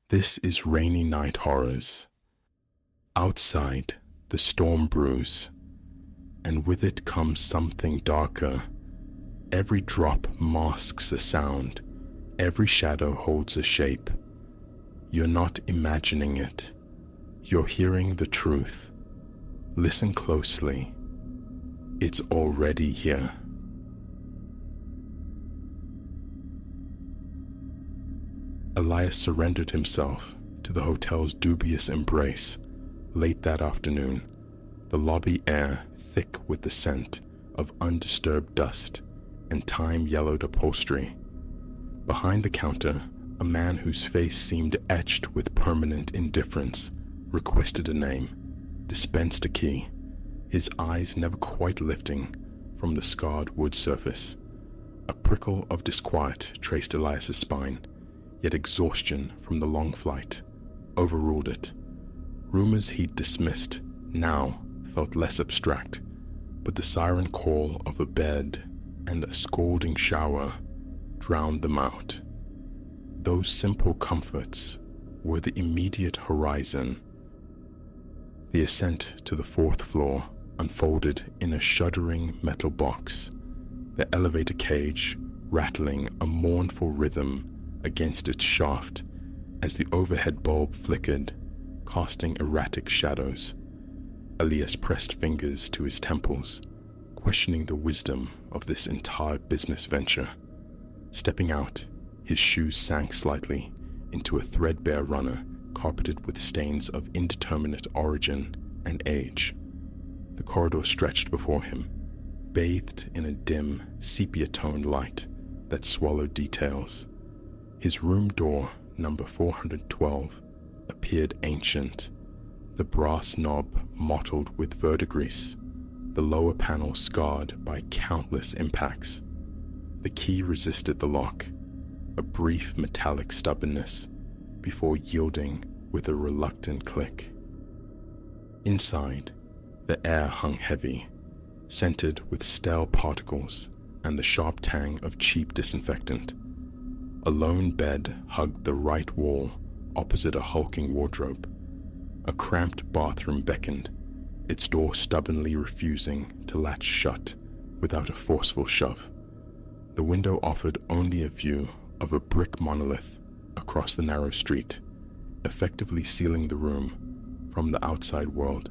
This is Rainy Night Horrors. Outside, the storm brews, and with it comes something darker. Every drop masks a sound, every shadow holds a shape. You're not imagining it. You're hearing the truth. Listen closely. It's already here. Elias surrendered himself to the hotel's dubious embrace late that afternoon, the lobby air thick with the scent of undisturbed dust and time-yellowed upholstery. Behind the counter, a man whose face seemed etched with permanent indifference requested a name, dispensed a key, his eyes never quite lifting from the scarred wood surface. A prickle of disquiet traced Elias's spine, yet exhaustion from the long flight overruled it. Rumors he'd dismissed now felt less abstract, but the siren call of a bed and a scalding shower drowned them out. Those simple comforts were the immediate horizon. The ascent to the fourth floor unfolded in a shuddering metal box, the elevator cage rattling a mournful rhythm against its shaft as the overhead bulb flickered, casting erratic shadows. Elias pressed fingers to his temples, questioning the wisdom of this entire business venture. Stepping out, his shoes sank slightly into a threadbare runner carpeted with stains of indeterminate origin and age. The corridor stretched before him, bathed in a dim, sepia-toned light that swallowed details. His room door, number 412, appeared ancient, the brass knob mottled with verdigris, the lower panel scarred by countless impacts. The key resisted the lock, a brief metallic stubbornness, before yielding with a reluctant click. Inside, the air hung heavy, scented with stale particles and the sharp tang of cheap disinfectant. A lone bed hugged the right wall opposite a hulking wardrobe. A cramped bathroom beckoned, its door stubbornly refusing to latch shut without a forceful shove. The window offered only a view of a brick monolith across the narrow street, effectively sealing the room from the outside world.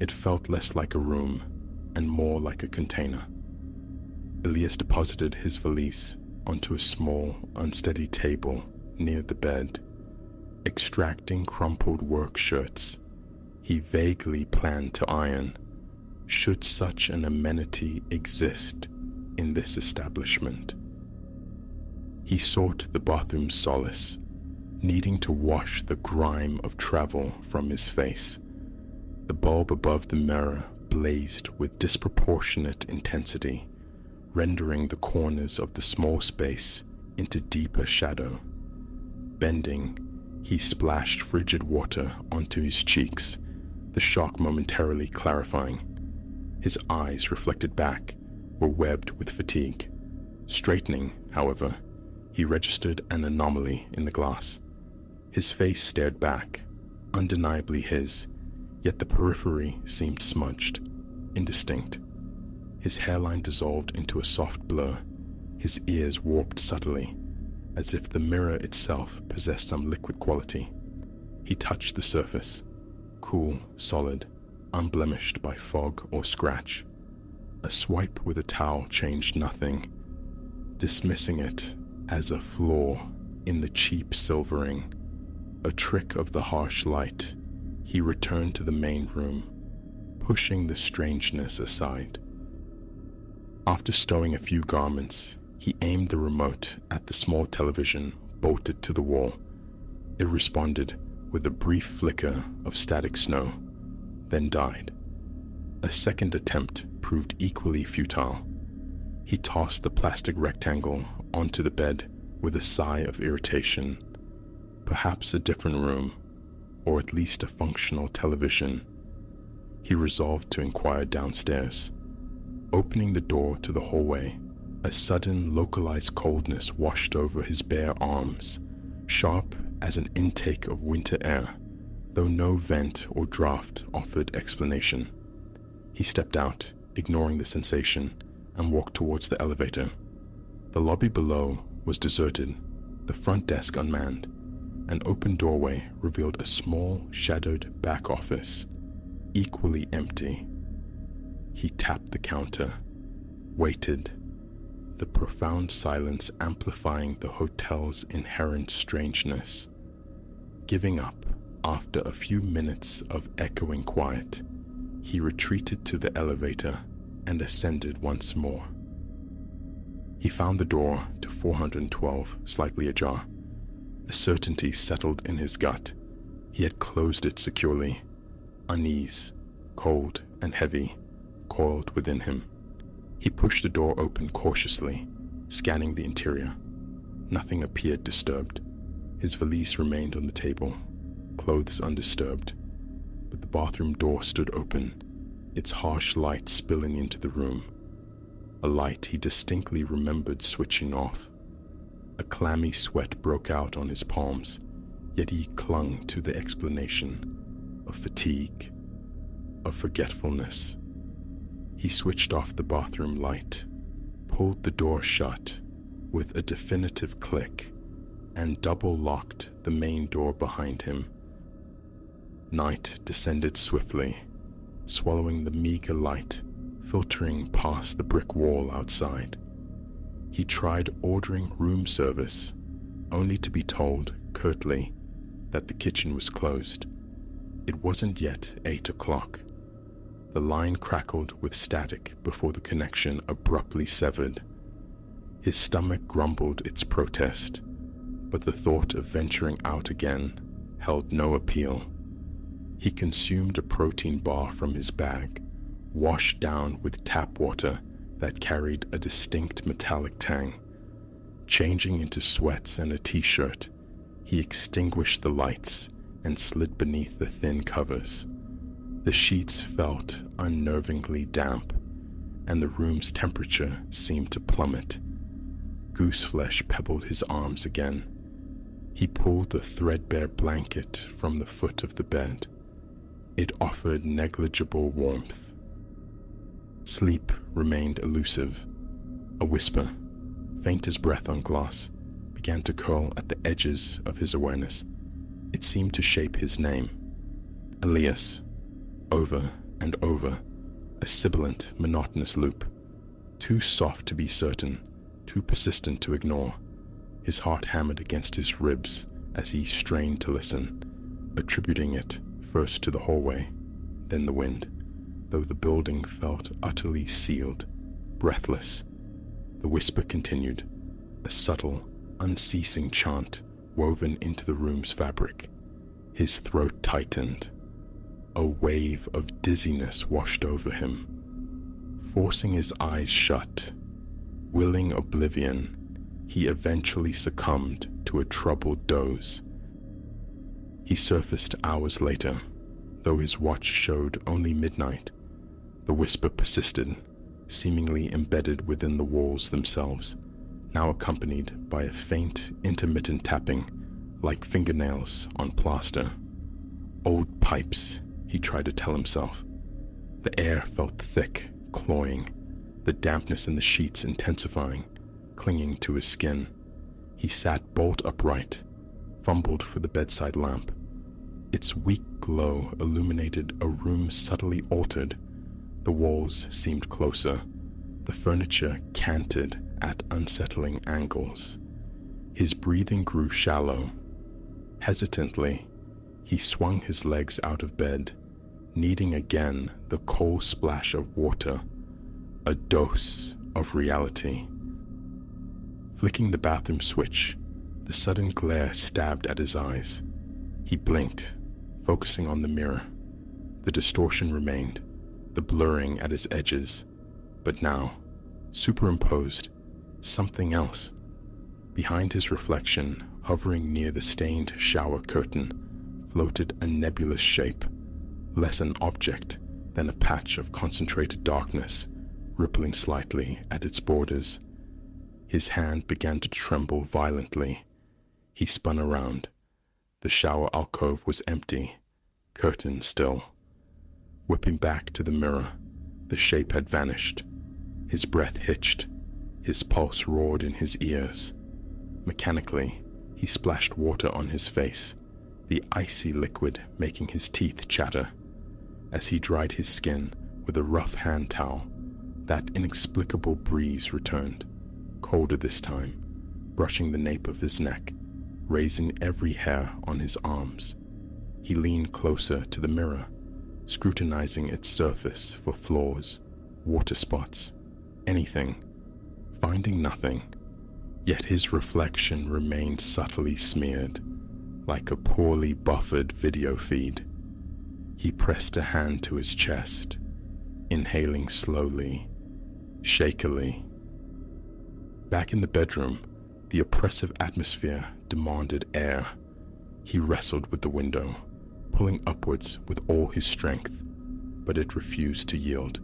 It felt less like a room and more like a container. Elias deposited his valise onto a small, unsteady table near the bed. Extracting crumpled work shirts, he vaguely planned to iron, should such an amenity exist in this establishment. He sought the bathroom's solace, needing to wash the grime of travel from his face. The bulb above the mirror blazed with disproportionate intensity, rendering the corners of the small space into deeper shadow. Bending, he splashed frigid water onto his cheeks, the shock momentarily clarifying. His eyes, reflected back, were webbed with fatigue. Straightening, however, he registered an anomaly in the glass. His face stared back, undeniably his, yet the periphery seemed smudged, indistinct. His hairline dissolved into a soft blur, his ears warped subtly, as if the mirror itself possessed some liquid quality. He touched the surface, cool, solid, unblemished by fog or scratch. A swipe with a towel changed nothing, dismissing it as a flaw in the cheap silvering, a trick of the harsh light. He returned to the main room, pushing the strangeness aside. After stowing a few garments, he aimed the remote at the small television bolted to the wall. It responded with a brief flicker of static snow, then died. A second attempt proved equally futile. He tossed the plastic rectangle onto the bed with a sigh of irritation. Perhaps a different room, or at least a functional television. He resolved to inquire downstairs. Opening the door to the hallway, a sudden localized coldness washed over his bare arms, sharp as an intake of winter air, though no vent or draft offered explanation. He stepped out, ignoring the sensation, and walked towards the elevator. The lobby below was deserted, the front desk unmanned. An open doorway revealed a small, shadowed back office, equally empty. He tapped the counter, waited, the profound silence amplifying the hotel's inherent strangeness. Giving up after a few minutes of echoing quiet, he retreated to the elevator and ascended once more. He found the door to 412 slightly ajar. A certainty settled in his gut. He had closed it securely. Unease, cold and heavy, coiled within him. He pushed the door open cautiously, scanning the interior. Nothing appeared disturbed. His valise remained on the table, clothes undisturbed. But the bathroom door stood open, its harsh light spilling into the room. A light he distinctly remembered switching off. A clammy sweat broke out on his palms, yet he clung to the explanation of fatigue, of forgetfulness. He switched off the bathroom light, pulled the door shut with a definitive click, and double-locked the main door behind him. Night descended swiftly, swallowing the meager light filtering past the brick wall outside. He tried ordering room service, only to be told, curtly, that the kitchen was closed. It wasn't yet 8 o'clock. The line crackled with static before the connection abruptly severed. His stomach grumbled its protest, but the thought of venturing out again held no appeal. He consumed a protein bar from his bag, washed down with tap water that carried a distinct metallic tang. Changing into sweats and a t-shirt, he extinguished the lights and slid beneath the thin covers. The sheets felt unnervingly damp, and the room's temperature seemed to plummet. Gooseflesh pebbled his arms again. He pulled the threadbare blanket from the foot of the bed. It offered negligible warmth. Sleep remained elusive. A whisper, faint as breath on glass, began to curl at the edges of his awareness. It seemed to shape his name. Elias. Over and over, a sibilant, monotonous loop. Too soft to be certain, too persistent to ignore. His heart hammered against his ribs as he strained to listen, attributing it first to the hallway, then the wind, though the building felt utterly sealed, breathless. The whisper continued, a subtle, unceasing chant woven into the room's fabric. His throat tightened. A wave of dizziness washed over him. Forcing his eyes shut, willing oblivion, he eventually succumbed to a troubled doze. He surfaced hours later, though his watch showed only midnight. The whisper persisted, seemingly embedded within the walls themselves, now accompanied by a faint, intermittent tapping, like fingernails on plaster. Old pipes, he tried to tell himself. The air felt thick, cloying, the dampness in the sheets intensifying, clinging to his skin. He sat bolt upright, fumbled for the bedside lamp. Its weak glow illuminated a room subtly altered. The walls seemed closer, the furniture canted at unsettling angles. His breathing grew shallow. Hesitantly, he swung his legs out of bed, needing again the cold splash of water, a dose of reality. Flicking the bathroom switch, the sudden glare stabbed at his eyes. He blinked, focusing on the mirror. The distortion remained, the blurring at his edges, but now, superimposed, something else. Behind his reflection, hovering near the stained shower curtain, floated a nebulous shape, less an object than a patch of concentrated darkness, rippling slightly at its borders. His hand began to tremble violently. He spun around. The shower alcove was empty, curtains still. Whipping back to the mirror, the shape had vanished. His breath hitched. His pulse roared in his ears. Mechanically, he splashed water on his face, the icy liquid making his teeth chatter. As he dried his skin with a rough hand towel, that inexplicable breeze returned, colder this time, brushing the nape of his neck, raising every hair on his arms. He leaned closer to the mirror, scrutinizing its surface for flaws, water spots, anything, finding nothing. Yet his reflection remained subtly smeared, like a poorly buffered video feed. He pressed a hand to his chest, inhaling slowly, shakily. Back in the bedroom, the oppressive atmosphere demanded air. He wrestled with the window, pulling upwards with all his strength, but it refused to yield,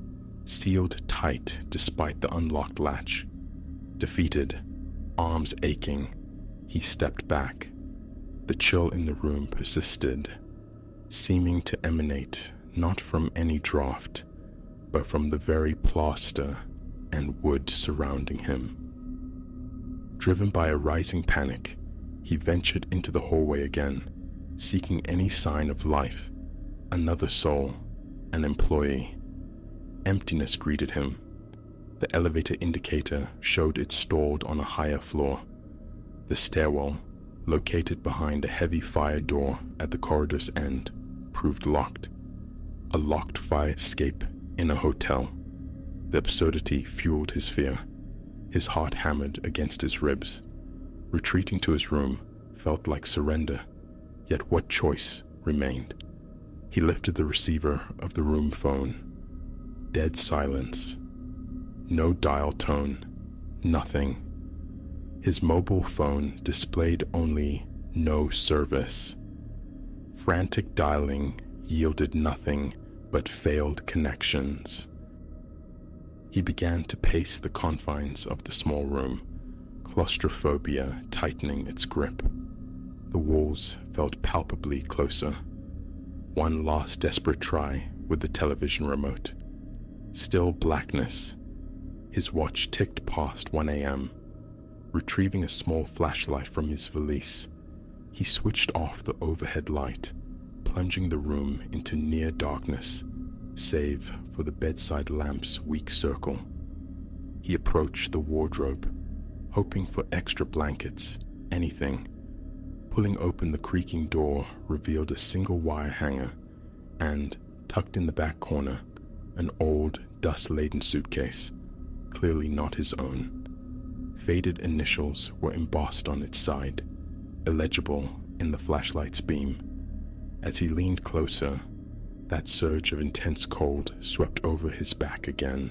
sealed tight despite the unlocked latch. Defeated, arms aching, he stepped back. The chill in the room persisted, seeming to emanate not from any draught, but from the very plaster and wood surrounding him. Driven by a rising panic, he ventured into the hallway again, seeking any sign of life, another soul, an employee. Emptiness greeted him. The elevator indicator showed it stalled on a higher floor. The stairwell, located behind a heavy fire door at the corridor's end, proved locked. A locked fire escape in a hotel. The absurdity fueled his fear. His heart hammered against his ribs. Retreating to his room felt like surrender, yet what choice remained? He lifted the receiver of the room phone. Dead silence. No dial tone. Nothing. His mobile phone displayed only no service. Frantic dialing yielded nothing but failed connections. He began to pace the confines of the small room, claustrophobia tightening its grip. The walls felt palpably closer. One last desperate try with the television remote. Still blackness. His watch ticked past 1 a.m. Retrieving a small flashlight from his valise, he switched off the overhead light, plunging the room into near darkness, save for the bedside lamp's weak circle. He approached the wardrobe, hoping for extra blankets, anything. Pulling open the creaking door revealed a single wire hanger and, tucked in the back corner, an old, dust-laden suitcase, clearly not his own. Faded initials were embossed on its side, illegible in the flashlight's beam. As he leaned closer, that surge of intense cold swept over his back again.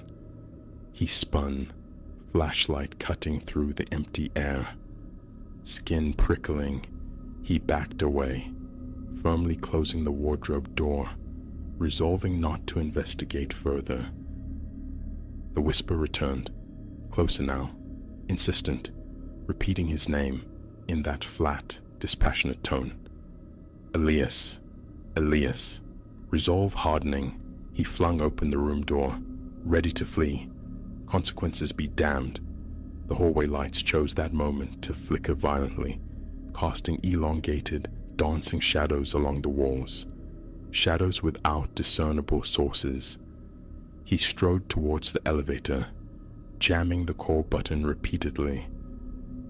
He spun, flashlight cutting through the empty air. Skin prickling, he backed away, firmly closing the wardrobe door, resolving not to investigate further. The whisper returned, closer now, insistent, repeating his name in that flat, dispassionate tone. Elias, Elias. Resolve hardening, he flung open the room door, ready to flee. Consequences be damned. The hallway lights chose that moment to flicker violently, casting elongated, dancing shadows along the walls, shadows without discernible sources. He strode towards the elevator, jamming the call button repeatedly.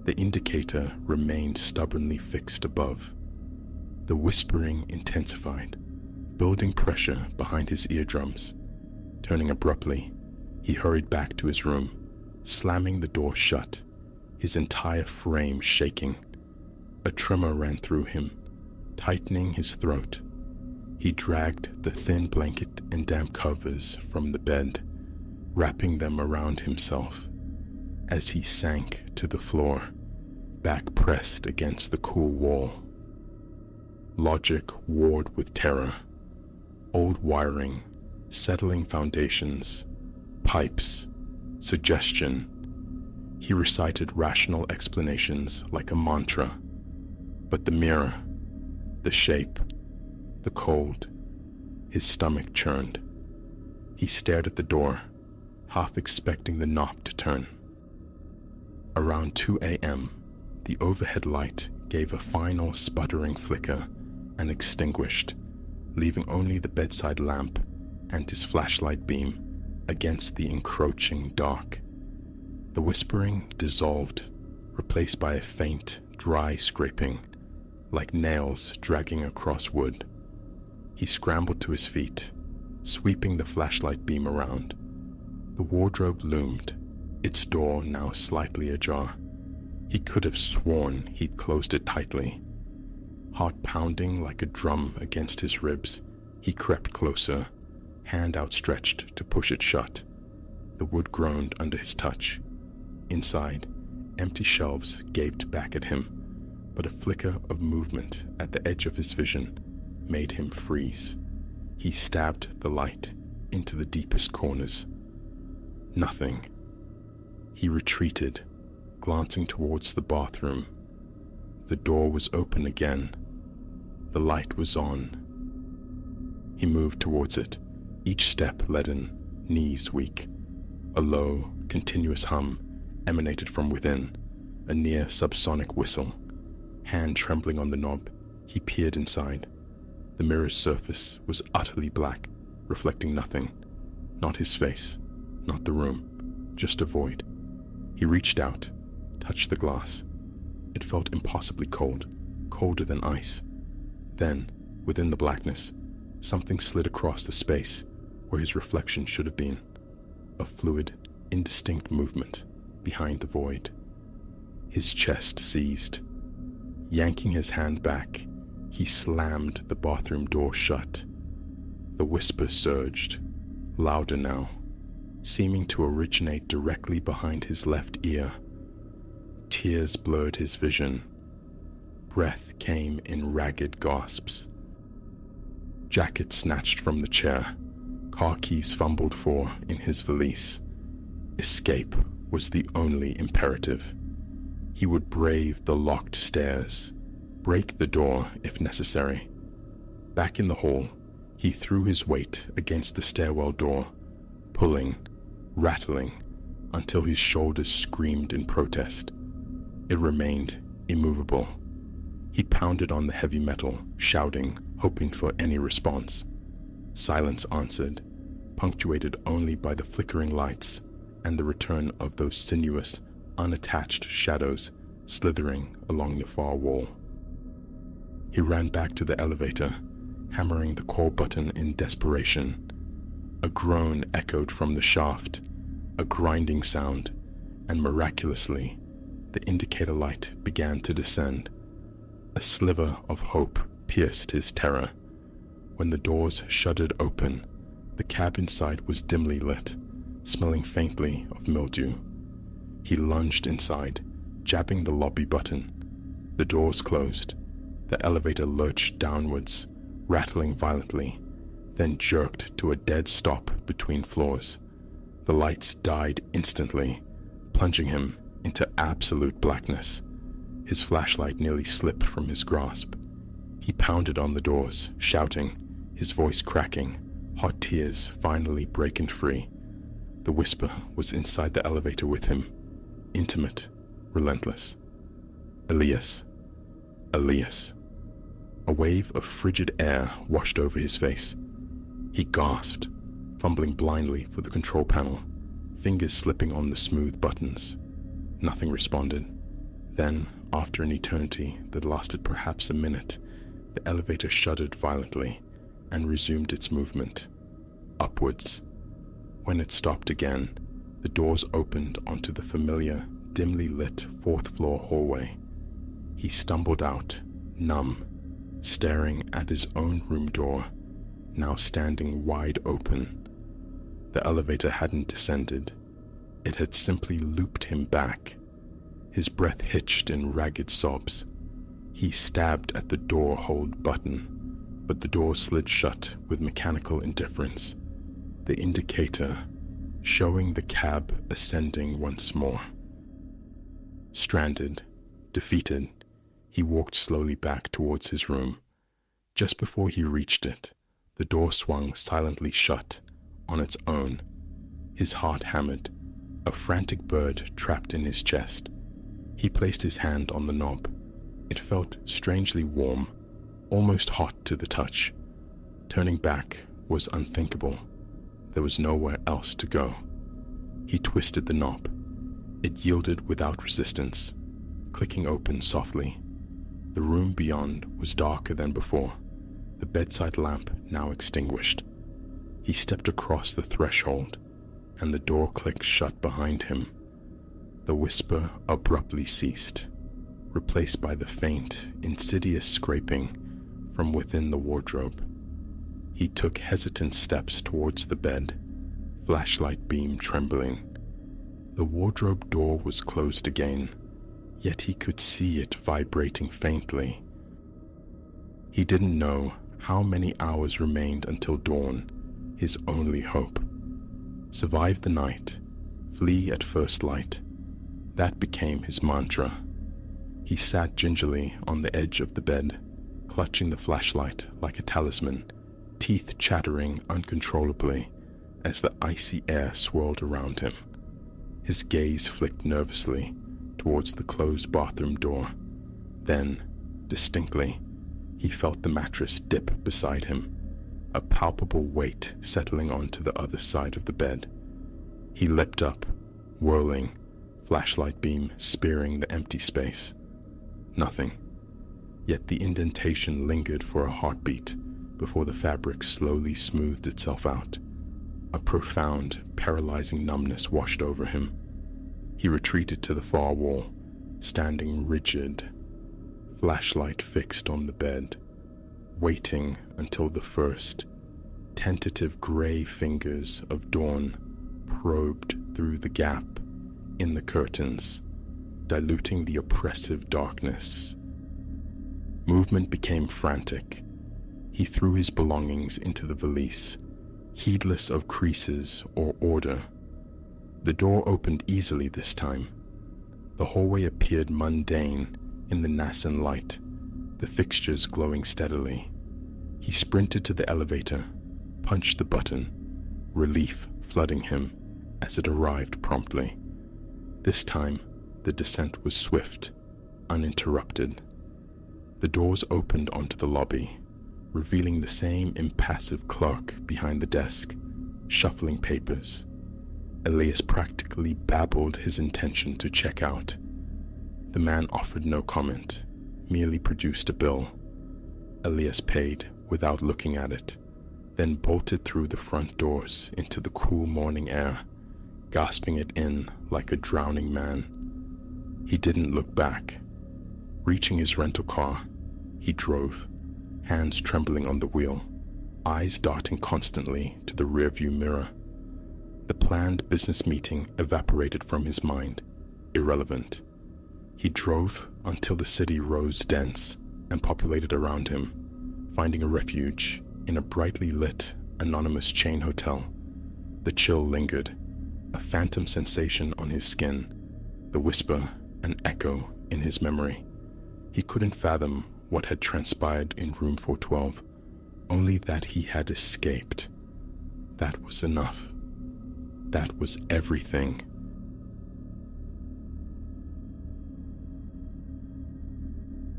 The indicator remained stubbornly fixed above. The whispering intensified, building pressure behind his eardrums. Turning abruptly, he hurried back to his room, slamming the door shut, his entire frame shaking. A tremor ran through him, tightening his throat. He dragged the thin blanket and damp covers from the bed, wrapping them around himself. As he sank to the floor, back pressed against the cool wall. Logic warred with terror. Old wiring, settling foundations, pipes, suggestion. He recited rational explanations like a mantra. But the mirror, the shape, the cold, his stomach churned. He stared at the door, half expecting the knob to turn. Around 2 a.m., the overhead light gave a final sputtering flicker and extinguished, leaving only the bedside lamp and his flashlight beam against the encroaching dark. The whispering dissolved, replaced by a faint, dry scraping, like nails dragging across wood. He scrambled to his feet, sweeping the flashlight beam around. The wardrobe loomed, its door now slightly ajar. He could have sworn he'd closed it tightly. Heart pounding like a drum against his ribs, he crept closer, hand outstretched to push it shut. The wood groaned under his touch. Inside, empty shelves gaped back at him, but a flicker of movement at the edge of his vision made him freeze. He stabbed the light into the deepest corners. Nothing. He retreated, glancing towards the bathroom. The door was open again. The light was on. He moved towards it, each step leaden, knees weak. A low, continuous hum emanated from within, a near subsonic whistle. Hand trembling on the knob, he peered inside. The mirror's surface was utterly black, reflecting nothing. Not his face, not the room, just a void. He reached out, touched the glass. It felt impossibly cold, colder than ice. Then, within the blackness, something slid across the space where his reflection should have been. A fluid, indistinct movement behind the void. His chest seized. Yanking his hand back, he slammed the bathroom door shut. The whisper surged, louder now, seeming to originate directly behind his left ear. Tears blurred his vision. Breath came in ragged gasps. Jacket snatched from the chair, car keys fumbled for in his valise. Escape was the only imperative. He would brave the locked stairs, break the door if necessary. Back in the hall, he threw his weight against the stairwell door, pulling, rattling, until his shoulders screamed in protest. It remained immovable. He pounded on the heavy metal, shouting, hoping for any response. Silence answered, punctuated only by the flickering lights and the return of those sinuous, unattached shadows slithering along the far wall. He ran back to the elevator, hammering the call button in desperation. A groan echoed from the shaft, a grinding sound, and miraculously, the indicator light began to descend. A sliver of hope pierced his terror. When the doors shuddered open, the cab inside was dimly lit, smelling faintly of mildew. He lunged inside, jabbing the lobby button. The doors closed. The elevator lurched downwards, rattling violently, then jerked to a dead stop between floors. The lights died instantly, plunging him into absolute blackness. His flashlight nearly slipped from his grasp. He pounded on the doors, shouting, his voice cracking, hot tears finally breaking free. The whisper was inside the elevator with him, intimate, relentless. Elias. Elias. A wave of frigid air washed over his face. He gasped, fumbling blindly for the control panel, fingers slipping on the smooth buttons. Nothing responded. Then, after an eternity that lasted perhaps a minute, the elevator shuddered violently and resumed its movement, upwards. When it stopped again, the doors opened onto the familiar, dimly lit fourth-floor hallway. He stumbled out, numb, staring at his own room door, now standing wide open. The elevator hadn't descended. It had simply looped him back. His breath hitched in ragged sobs. He stabbed at the door hold button, but the door slid shut with mechanical indifference, the indicator showing the cab ascending once more. Stranded, defeated, He walked slowly back towards his room. Just before he reached it, the door swung silently shut on its own. His heart hammered, a frantic bird trapped in his chest. He placed his hand on the knob. It felt strangely warm, almost hot to the touch. Turning back was unthinkable. There was nowhere else to go. He twisted the knob. It yielded without resistance, clicking open softly. The room beyond was darker than before, the bedside lamp now extinguished. He stepped across the threshold, and the door clicked shut behind him. The whisper abruptly ceased, replaced by the faint, insidious scraping from within the wardrobe. He took hesitant steps towards the bed, flashlight beam trembling. The wardrobe door was closed again, yet he could see it vibrating faintly. He didn't know how many hours remained until dawn, his only hope. Survive the night, flee at first light. That became his mantra. He sat gingerly on the edge of the bed, clutching the flashlight like a talisman, teeth chattering uncontrollably as the icy air swirled around him. His gaze flicked nervously towards the closed bathroom door. Then, distinctly, he felt the mattress dip beside him, a palpable weight settling onto the other side of the bed. He leapt up, whirling, flashlight beam spearing the empty space. Nothing. Yet the indentation lingered for a heartbeat before the fabric slowly smoothed itself out. A profound, paralyzing numbness washed over him. He retreated to the far wall, standing rigid, flashlight fixed on the bed, waiting until the first, tentative gray fingers of dawn probed through the gap in the curtains, diluting the oppressive darkness. Movement became frantic. He threw his belongings into the valise, heedless of creases or order. The door opened easily this time. The hallway appeared mundane in the nascent light, the fixtures glowing steadily. He sprinted to the elevator, punched the button, relief flooding him as it arrived promptly. This time, the descent was swift, uninterrupted. The doors opened onto the lobby, revealing the same impassive clerk behind the desk, shuffling papers. Elias practically babbled his intention to check out. The man offered no comment, merely produced a bill. Elias paid without looking at it, then bolted through the front doors into the cool morning air, gasping it in like a drowning man. He didn't look back. Reaching his rental car, he drove, hands trembling on the wheel, eyes darting constantly to the rearview mirror. The planned business meeting evaporated from his mind, irrelevant. He drove until the city rose dense and populated around him, finding a refuge in a brightly lit, anonymous chain hotel. The chill lingered, a phantom sensation on his skin, the whisper an echo in his memory. He couldn't fathom what had transpired in room 412, only that he had escaped. That was enough. That was everything.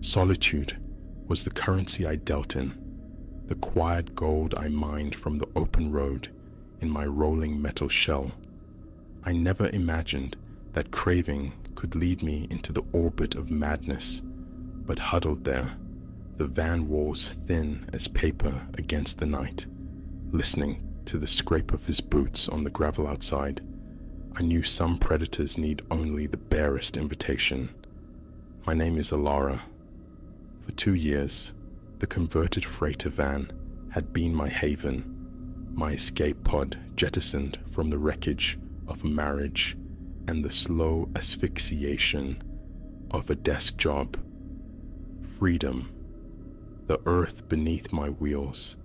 Solitude was the currency I dealt in, the quiet gold I mined from the open road in my rolling metal shell. I never imagined that craving could lead me into the orbit of madness, but huddled there, the van walls thin as paper against the night, listening to the scrape of his boots on the gravel outside, I knew some predators need only the barest invitation. My name is Alara. For 2 years, the converted freighter van had been my haven, my escape pod jettisoned from the wreckage of a marriage and the slow asphyxiation of a desk job. Freedom, the earth beneath my wheels,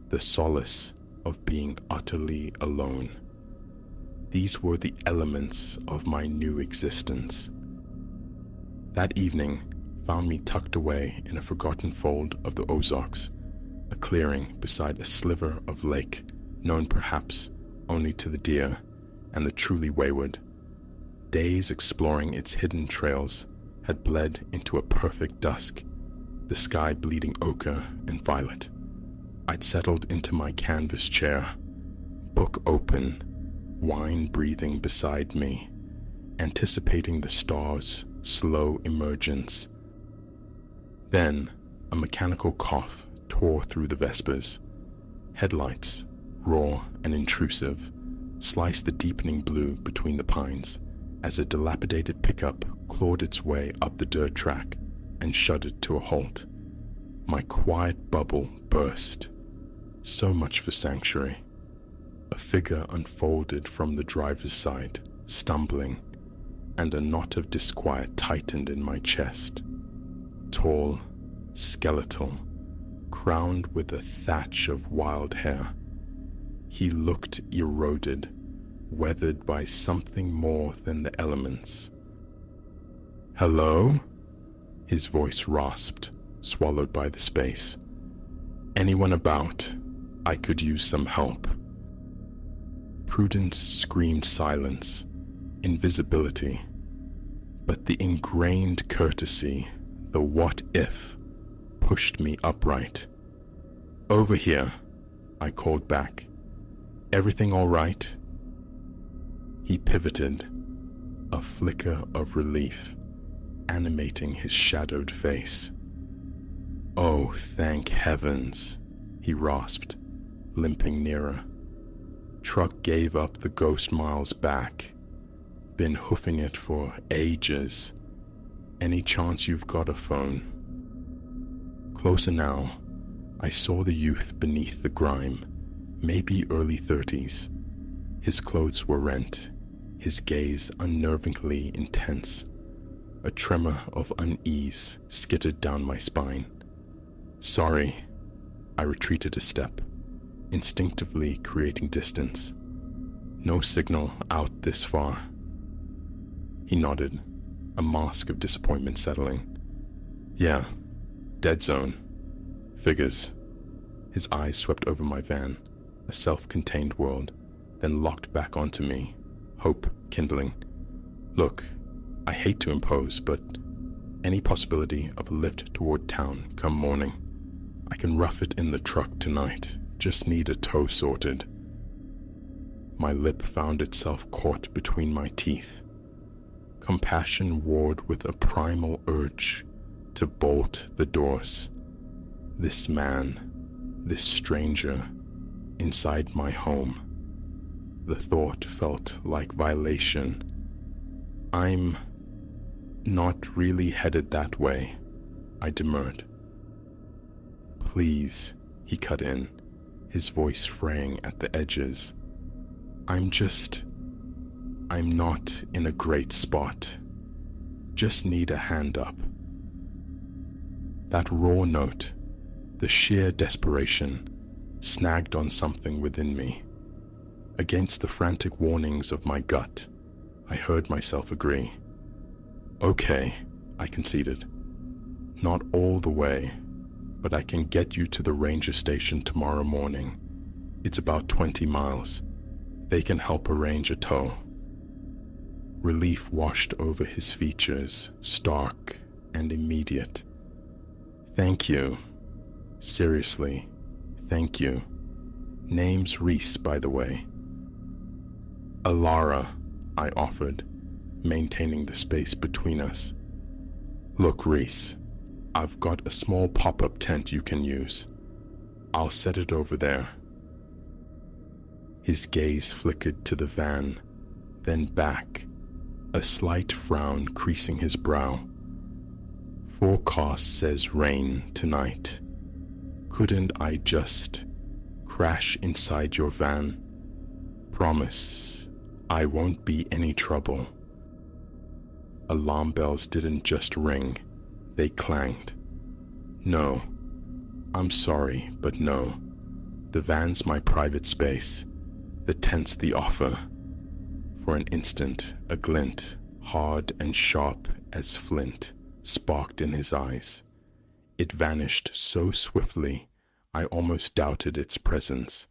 the solace of being utterly alone. These were the elements of my new existence. That evening, found me tucked away in a forgotten fold of the Ozarks, a clearing beside a sliver of lake known perhaps only to the deer and the truly wayward. Days exploring its hidden trails had bled into a perfect dusk, the sky bleeding ochre and violet. I'd settled into my canvas chair, book open, wine breathing beside me, anticipating the stars' slow emergence. Then a mechanical cough tore through the vespers. Headlights, raw and intrusive, sliced the deepening blue between the pines as a dilapidated pickup clawed its way up the dirt track and shuddered to a halt. My quiet bubble burst. So much for sanctuary. A figure unfolded from the driver's side, stumbling, and a knot of disquiet tightened in my chest. Tall, skeletal, crowned with a thatch of wild hair. He looked eroded, weathered by something more than the elements. "Hello?" His voice rasped, swallowed by the space. "Anyone about? I could use some help." Prudence screamed silence, invisibility, but the ingrained courtesy, the what if, pushed me upright. "Over here," I called back. "Everything all right?" He pivoted, a flicker of relief animating his shadowed face. "Oh, thank heavens," he rasped, limping nearer. "Truck gave up the ghost miles back. Been hoofing it for ages. Any chance you've got a phone?" Closer now, I saw the youth beneath the grime, maybe early 30s. His clothes were rent, his gaze unnervingly intense. A tremor of unease skittered down my spine. "Sorry," I retreated a step, instinctively creating distance. "No signal out this far." He nodded, a mask of disappointment settling. "Yeah, dead zone. Figures." His eyes swept over my van, a self-contained world, then locked back onto me, hope kindling. "Look, I hate to impose, but any possibility of a lift toward town come morning. I can rough it in the truck tonight, just need a toe sorted." My lip found itself caught between my teeth. Compassion warred with a primal urge to bolt the doors. This man, this stranger, inside my home. The thought felt like violation. "I'm not really headed that way," I demurred. "Please," he cut in, his voice fraying at the edges. I'm not in a great spot. Just need a hand up." That raw note, the sheer desperation, snagged on something within me. Against the frantic warnings of my gut, I heard myself agree. "Okay," I conceded. "Not all the way, but I can get you to the ranger station tomorrow morning. It's about 20 miles. They can help arrange a tow." Relief washed over his features, stark and immediate. "Thank you. Seriously, thank you. Name's Reese, by the way." "Alara," I offered, maintaining the space between us. "Look, Reese, I've got a small pop-up tent you can use. I'll set it over there." His gaze flickered to the van, then back, a slight frown creasing his brow. "Forecast says rain tonight. Couldn't I just crash inside your van? Promise, I won't be any trouble." Alarm bells didn't just ring, they clanged. "No, I'm sorry, but no. The van's my private space. The tent's the offer." For an instant, a glint, hard and sharp as flint, sparked in his eyes. It vanished so swiftly, I almost doubted its presence.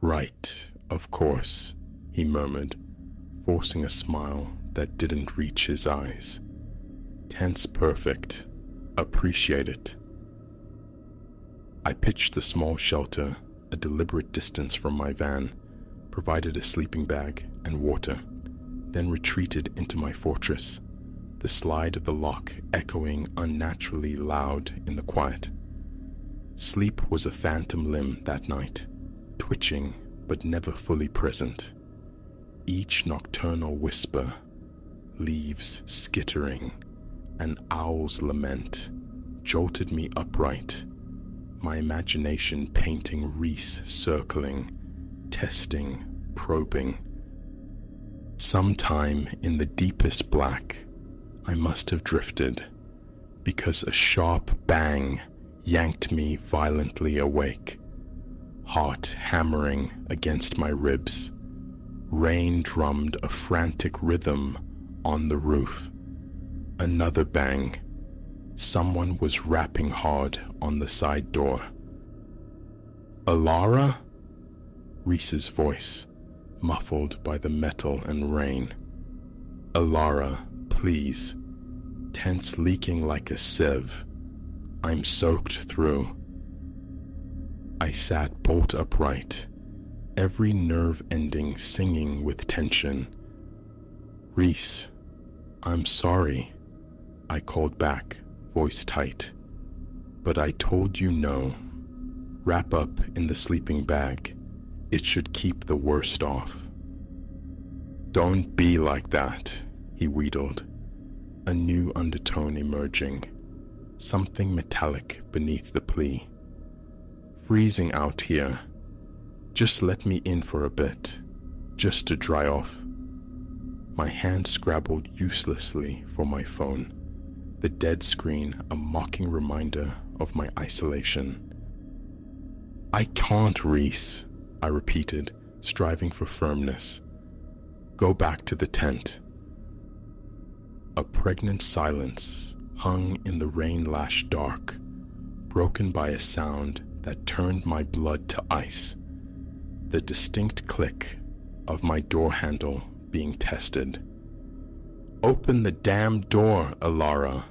"Right, of course," he murmured, forcing a smile that didn't reach his eyes. "Tense perfect. Appreciate it." I pitched the small shelter a deliberate distance from my van, provided a sleeping bag and water, then retreated into my fortress, the slide of the lock echoing unnaturally loud in the quiet. Sleep was a phantom limb that night, twitching but never fully present. Each nocturnal whisper, leaves skittering, an owl's lament jolted me upright, my imagination painting Reese circling, testing, probing. Sometime in the deepest black, I must have drifted, because a sharp bang yanked me violently awake, heart hammering against my ribs. Rain drummed a frantic rhythm on the roof. Another bang. Someone was rapping hard on the side door. "Alara?" Reese's voice, muffled by the metal and rain. "Alara, please." Tense leaking like a sieve. I'm soaked through. I sat bolt upright, every nerve ending singing with tension. "Reese, I'm sorry," I called back, voice tight. "But I told you no. Wrap up in the sleeping bag. It should keep the worst off." "Don't be like that," he wheedled, a new undertone emerging, something metallic beneath the plea. "Freezing out here. Just let me in for a bit, just to dry off." My hand scrabbled uselessly for my phone, the dead screen a mocking reminder of my isolation. "I can't, Reese," I repeated, striving for firmness. "Go back to the tent." A pregnant silence hung in the rain-lashed dark, broken by a sound that turned my blood to ice, the distinct click of my door handle being tested. "Open the damn door, Alara!"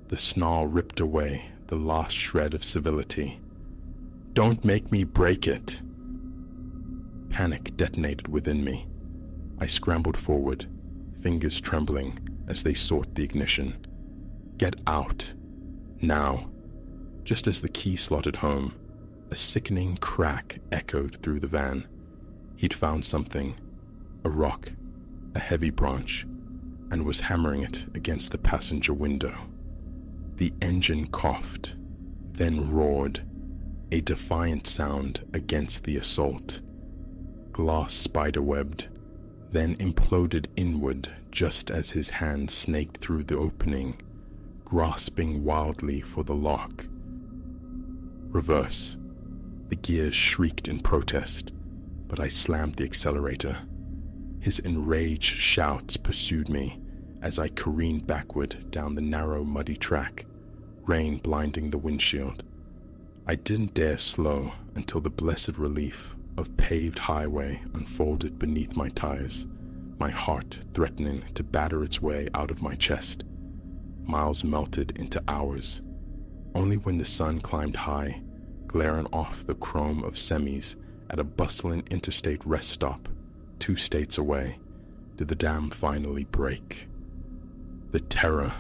The snarl ripped away the last shred of civility. "Don't make me break it!" Panic detonated within me. I scrambled forward, fingers trembling as they sought the ignition. "Get out! Now!" Just as the key slotted home, a sickening crack echoed through the van. He'd found something, a rock, a heavy branch, and was hammering it against the passenger window. The engine coughed, then roared, a defiant sound against the assault. Glass spiderwebbed, then imploded inward just as his hand snaked through the opening, grasping wildly for the lock. Reverse. The gears shrieked in protest, but I slammed the accelerator. His enraged shouts pursued me as I careened backward down the narrow, muddy track, rain blinding the windshield. I didn't dare slow until the blessed relief of paved highway unfolded beneath my tires, my heart threatening to batter its way out of my chest. Miles melted into hours. Only when the sun climbed high, glaring off the chrome of semis at a bustling interstate rest stop 2 states away, did the dam finally break. The terror,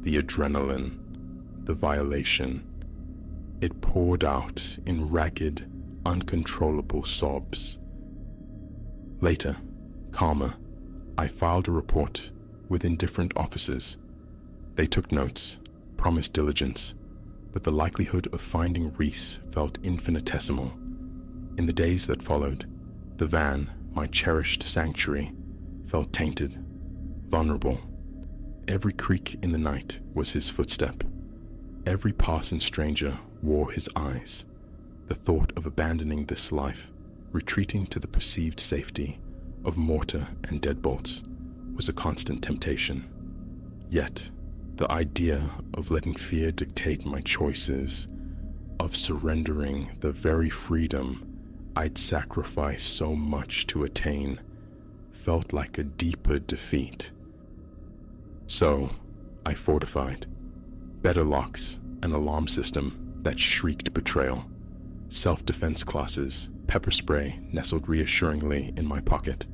the adrenaline, the violation. It poured out in ragged, uncontrollable sobs. Later, calmer, I filed a report with indifferent officers. They took notes, promised diligence, but the likelihood of finding Reese felt infinitesimal. In the days that followed, the van, my cherished sanctuary, felt tainted, vulnerable. Every creak in the night was his footstep. Every passing stranger wore his eyes. The thought of abandoning this life, retreating to the perceived safety of mortar and deadbolts, was a constant temptation. Yet, the idea of letting fear dictate my choices, of surrendering the very freedom I'd sacrificed so much to attain, felt like a deeper defeat. So, I fortified. Better locks, an alarm system that shrieked betrayal, self-defense classes, pepper spray nestled reassuringly in my pocket.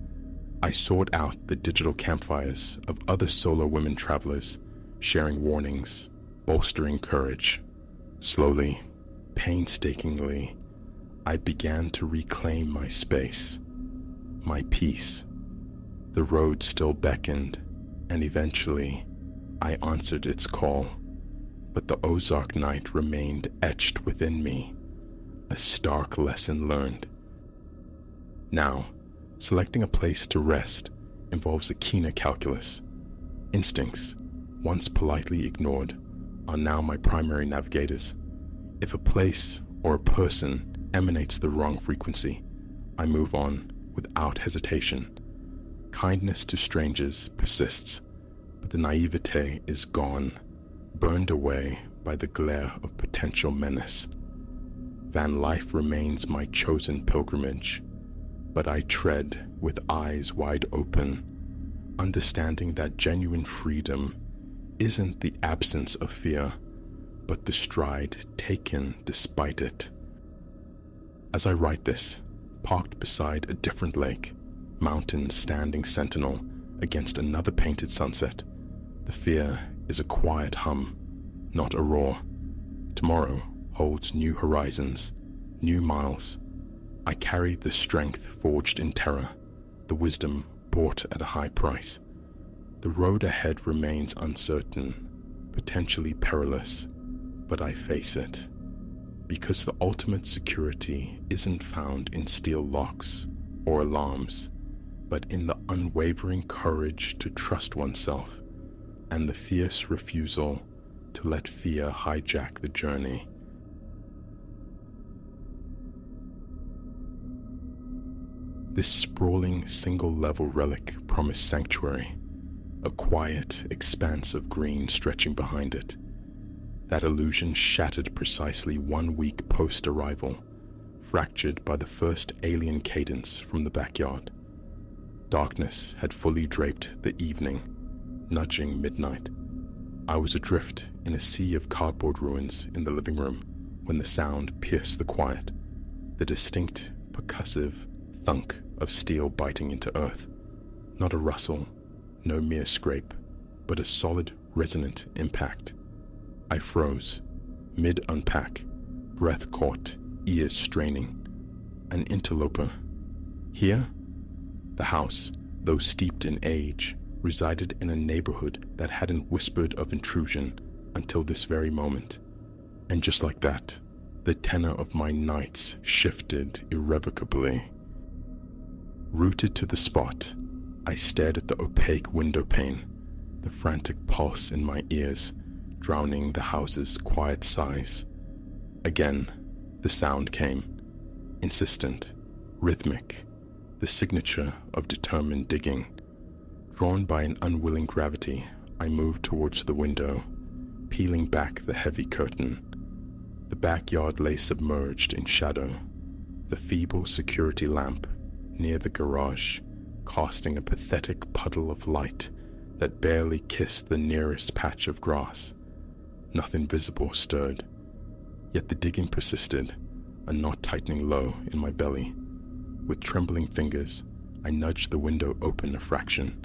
I sought out the digital campfires of other solo women travelers, sharing warnings, bolstering courage. Slowly, painstakingly, I began to reclaim my space, my peace. The road still beckoned, and eventually, I answered its call. But the Ozark night remained etched within me, a stark lesson learned. Now, selecting a place to rest involves a keener calculus. Instincts, once politely ignored, are now my primary navigators. If a place or a person emanates the wrong frequency, I move on without hesitation. Kindness to strangers persists, but the naivete is gone, burned away by the glare of potential menace. Van life remains my chosen pilgrimage, but I tread with eyes wide open, understanding that genuine freedom isn't the absence of fear, but the stride taken despite it. As I write this, parked beside a different lake, mountains standing sentinel against another painted sunset, the fear is a quiet hum, not a roar. Tomorrow holds new horizons, new miles. I carry the strength forged in terror, the wisdom bought at a high price. The road ahead remains uncertain, potentially perilous, but I face it. Because the ultimate security isn't found in steel locks or alarms, but in the unwavering courage to trust oneself and the fierce refusal to let fear hijack the journey. This sprawling single-level relic promised sanctuary, a quiet expanse of green stretching behind it. That illusion shattered precisely 1 week post-arrival, fractured by the first alien cadence from the backyard. Darkness had fully draped the evening, nudging midnight. I was adrift in a sea of cardboard ruins in the living room when the sound pierced the quiet, the distinct, percussive thunk of steel biting into earth. Not a rustle, no mere scrape, but a solid, resonant impact. I froze, mid-unpack, breath caught, ears straining. An interloper. Here? The house, though steeped in age, resided in a neighborhood that hadn't whispered of intrusion until this very moment. And just like that, the tenor of my nights shifted irrevocably. Rooted to the spot, I stared at the opaque window pane, the frantic pulse in my ears, drowning the house's quiet sighs. Again, the sound came, insistent, rhythmic, the signature of determined digging. Drawn by an unwilling gravity, I moved towards the window, peeling back the heavy curtain. The backyard lay submerged in shadow, the feeble security lamp near the garage casting a pathetic puddle of light that barely kissed the nearest patch of grass. Nothing visible stirred, yet the digging persisted, a knot tightening low in my belly. With trembling fingers, I nudged the window open a fraction.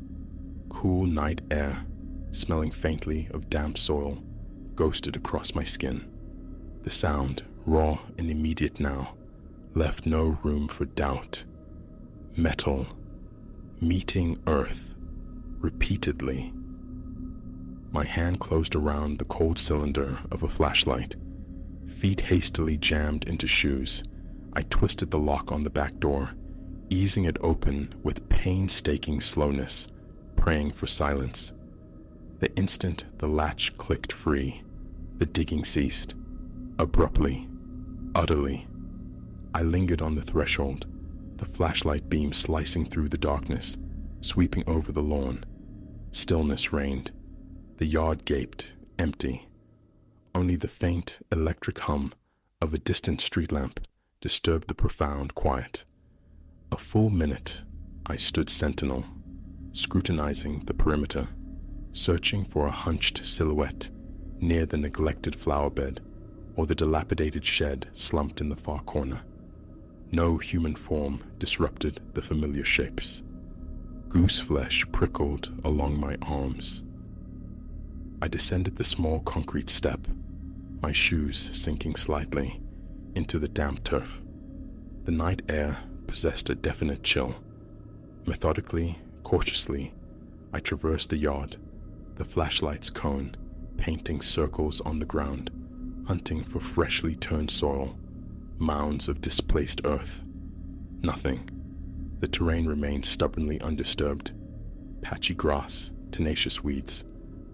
Cool night air, smelling faintly of damp soil, ghosted across my skin. The sound, raw and immediate now, left no room for doubt. Metal, meeting earth, repeatedly. My hand closed around the cold cylinder of a flashlight. Feet hastily jammed into shoes, I twisted the lock on the back door, easing it open with painstaking slowness, praying for silence. The instant the latch clicked free, the digging ceased. Abruptly, utterly. I lingered on the threshold, the flashlight beam slicing through the darkness, sweeping over the lawn. Stillness reigned. The yard gaped, empty. Only the faint electric hum of a distant street lamp disturbed the profound quiet. A full minute, I stood sentinel, scrutinizing the perimeter, searching for a hunched silhouette near the neglected flower bed or the dilapidated shed slumped in the far corner. No human form disrupted the familiar shapes. Goose flesh prickled along my arms. I descended the small concrete step, my shoes sinking slightly into the damp turf. The night air possessed a definite chill. Methodically, cautiously, I traversed the yard, the flashlight's cone painting circles on the ground, hunting for freshly turned soil, mounds of displaced earth. Nothing. The terrain remained stubbornly undisturbed. Patchy grass, tenacious weeds,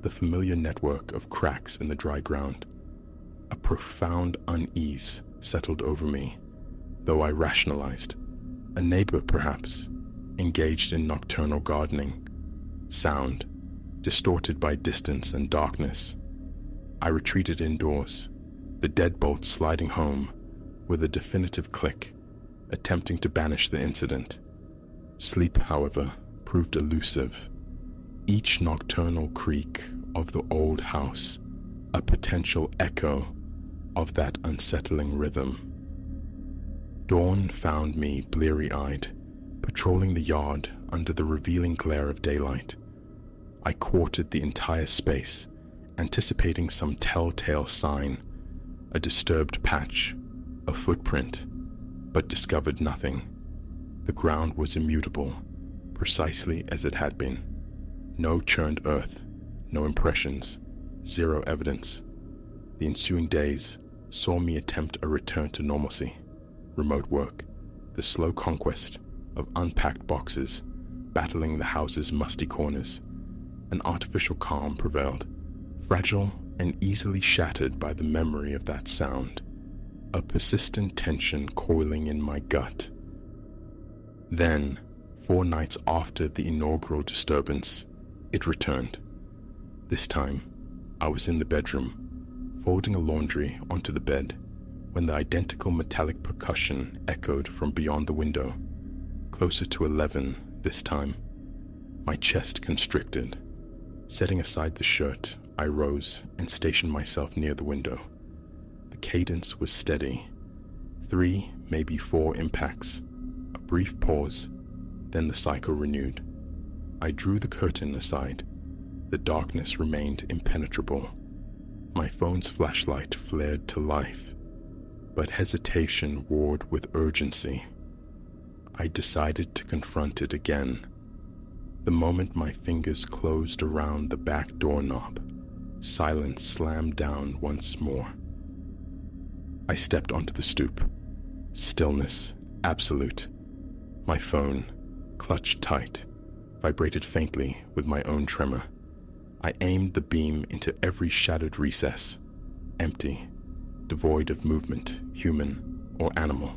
the familiar network of cracks in the dry ground. A profound unease settled over me, though I rationalized. A neighbor, perhaps, engaged in nocturnal gardening. Sound, distorted by distance and darkness. I retreated indoors, the deadbolt sliding home with a definitive click, attempting to banish the incident. Sleep, however, proved elusive. Each nocturnal creak of the old house, a potential echo of that unsettling rhythm. Dawn found me bleary-eyed, patrolling the yard under the revealing glare of daylight. I quartered the entire space, anticipating some telltale sign, a disturbed patch, a footprint, but discovered nothing. The ground was immutable, precisely as it had been. No churned earth, no impressions, zero evidence. The ensuing days saw me attempt a return to normalcy. Remote work, the slow conquest of unpacked boxes battling the house's musty corners. An artificial calm prevailed, fragile and easily shattered by the memory of that sound, a persistent tension coiling in my gut. Then, 4 nights after the inaugural disturbance, it returned. This time, I was in the bedroom, folding a laundry onto the bed, when the identical metallic percussion echoed from beyond the window, closer to 11 this time. My chest constricted. Setting aside the shirt, I rose and stationed myself near the window. The cadence was steady. 3, maybe 4 impacts, a brief pause, then the cycle renewed. I drew the curtain aside. The darkness remained impenetrable. My phone's flashlight flared to life, but hesitation warred with urgency. I decided to confront it again. The moment my fingers closed around the back doorknob, silence slammed down once more. I stepped onto the stoop. Stillness, absolute. My phone, clutched tight, vibrated faintly with my own tremor. I aimed the beam into every shadowed recess, empty, devoid of movement, human or animal.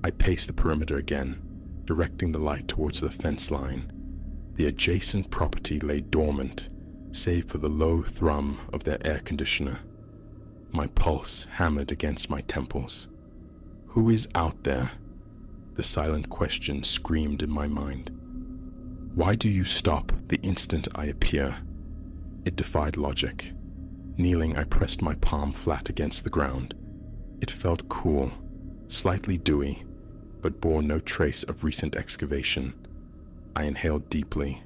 I paced the perimeter again, directing the light towards the fence line. The adjacent property lay dormant, save for the low thrum of their air conditioner. My pulse hammered against my temples. Who is out there? The silent question screamed in my mind. Why do you stop the instant I appear? It defied logic. Kneeling, I pressed my palm flat against the ground. It felt cool, slightly dewy, but bore no trace of recent excavation. I inhaled deeply.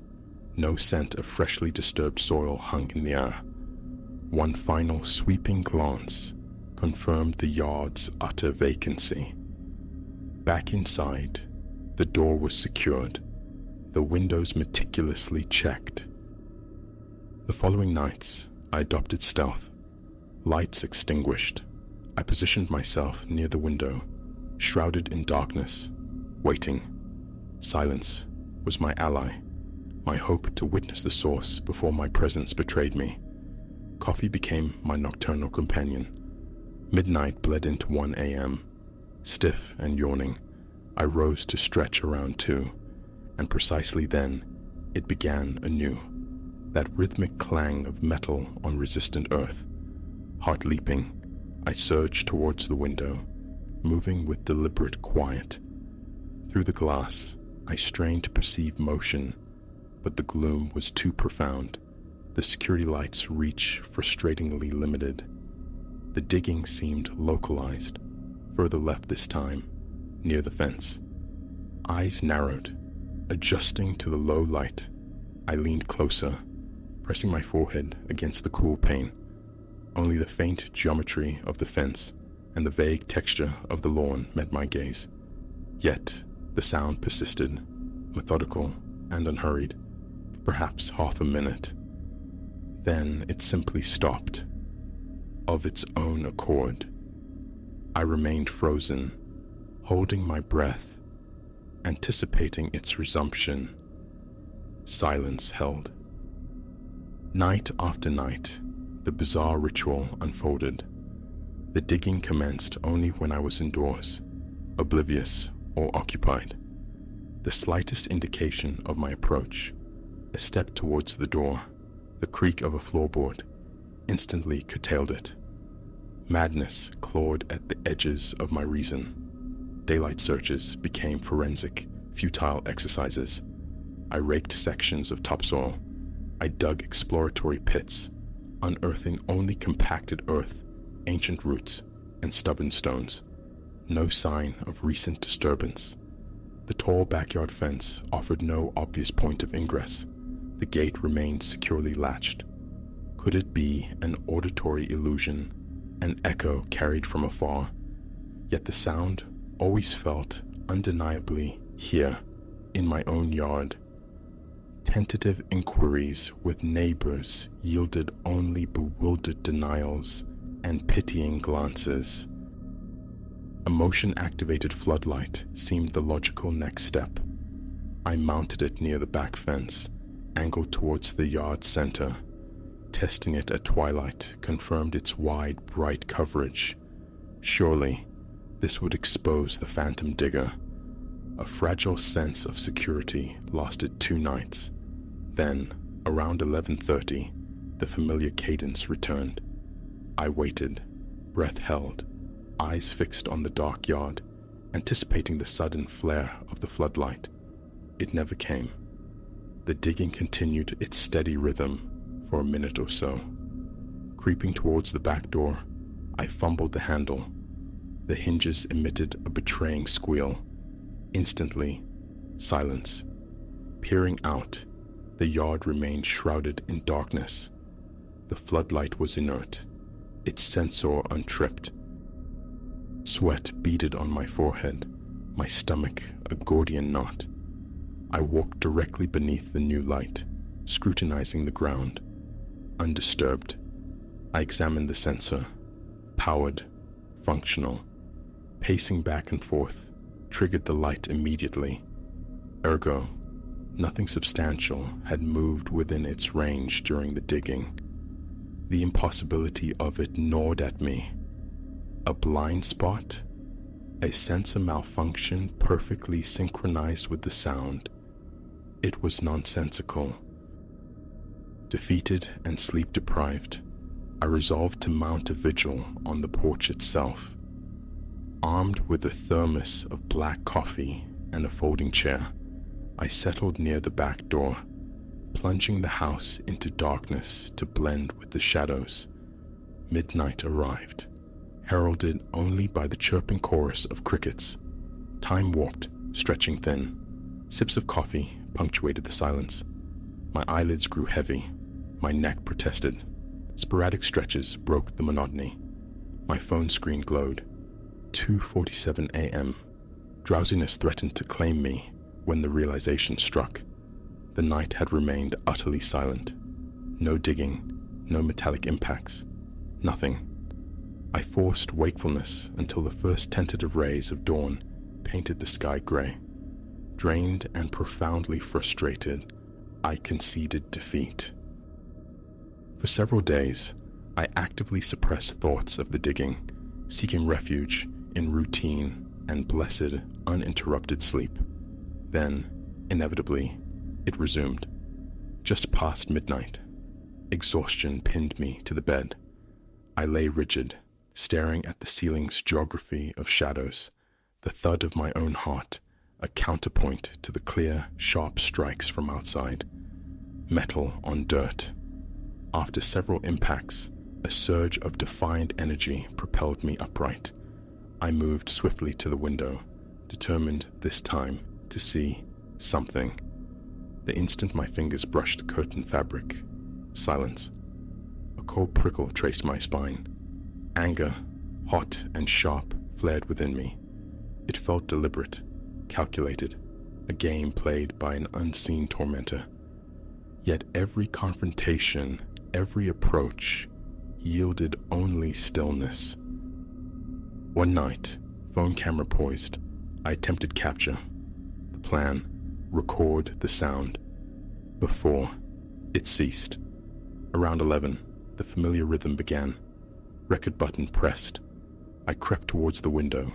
No scent of freshly disturbed soil hung in the air. One final sweeping glance confirmed the yard's utter vacancy. Back inside, the door was secured, the windows meticulously checked. The following nights, I adopted stealth. Lights extinguished, I positioned myself near the window, shrouded in darkness, waiting. Silence was my ally, my hope to witness the source before my presence betrayed me. Coffee became my nocturnal companion. Midnight bled into 1 a.m. Stiff and yawning, I rose to stretch around 2, and precisely then, it began anew. that rhythmic clang of metal on resistant earth. Heart leaping, I surged towards the window, moving with deliberate quiet. Through the glass, I strained to perceive motion, but the gloom was too profound. The security light's reach frustratingly limited. The digging seemed localized, further left this time, near the fence. Eyes narrowed. Adjusting to the low light, I leaned closer, pressing my forehead against the cool pane. Only the faint geometry of the fence and the vague texture of the lawn met my gaze. Yet, the sound persisted, methodical and unhurried, for perhaps half a minute. Then it simply stopped, of its own accord. I remained frozen, holding my breath, anticipating its resumption. Silence held. Night after night, the bizarre ritual unfolded. The digging commenced only when I was indoors, oblivious or occupied. The slightest indication of my approach, a step towards the door, the creak of a floorboard, instantly curtailed it. Madness clawed at the edges of my reason. Daylight searches became forensic, futile exercises. I raked sections of topsoil. I dug exploratory pits, unearthing only compacted earth, ancient roots, and stubborn stones. No sign of recent disturbance. The tall backyard fence offered no obvious point of ingress. The gate remained securely latched. Could it be an auditory illusion, an echo carried from afar? Yet the sound always felt undeniably here, in my own yard. Tentative inquiries with neighbors yielded only bewildered denials and pitying glances. A motion-activated floodlight seemed the logical next step. I mounted it near the back fence, angled towards the yard center. Testing it at twilight confirmed its wide, bright coverage. Surely, this would expose the phantom digger. A fragile sense of security lasted 2 nights. Then, around 11:30, the familiar cadence returned. I waited, breath held, eyes fixed on the dark yard, anticipating the sudden flare of the floodlight. It never came. The digging continued its steady rhythm for a minute or so. Creeping towards the back door, I fumbled the handle. The hinges emitted a betraying squeal. Instantly, silence. Peering out, the yard remained shrouded in darkness. The floodlight was inert, its sensor untripped. Sweat beaded on my forehead, my stomach a Gordian knot. I walked directly beneath the new light, scrutinizing the ground. Undisturbed, I examined the sensor. Powered, functional. Pacing back and forth, triggered the light immediately. Ergo, nothing substantial had moved within its range during the digging. The impossibility of it gnawed at me. A blind spot? A sensor malfunction perfectly synchronized with the sound. It was nonsensical. Defeated and sleep-deprived, I resolved to mount a vigil on the porch itself. Armed with a thermos of black coffee and a folding chair, I settled near the back door, plunging the house into darkness to blend with the shadows. Midnight arrived, heralded only by the chirping chorus of crickets. Time warped, stretching thin. Sips of coffee punctuated the silence. My eyelids grew heavy. My neck protested. Sporadic stretches broke the monotony. My phone screen glowed. 2:47 a.m. Drowsiness threatened to claim me when the realization struck. The night had remained utterly silent. No digging, no metallic impacts, nothing. I forced wakefulness until the first tentative rays of dawn painted the sky gray. Drained and profoundly frustrated, I conceded defeat. For several days, I actively suppressed thoughts of the digging, seeking refuge in routine and blessed, uninterrupted sleep. Then, inevitably, it resumed. Just past midnight, Exhaustion pinned me to the bed. I lay rigid, staring at the ceiling's geography of shadows, the thud of my own heart, a counterpoint to the clear, sharp strikes from outside. Metal on dirt. After several impacts, a surge of defiant energy propelled me upright. I moved swiftly to the window, determined this time to see something. The instant my fingers brushed the curtain fabric, silence. A cold prickle traced my spine. Anger, hot and sharp, flared within me. It felt deliberate, calculated, a game played by an unseen tormentor. Yet every confrontation, every approach, yielded only stillness. One night, phone camera poised, I attempted capture. The plan, record the sound. Before, it ceased. Around 11, the familiar rhythm began. Record button pressed. I crept towards the window,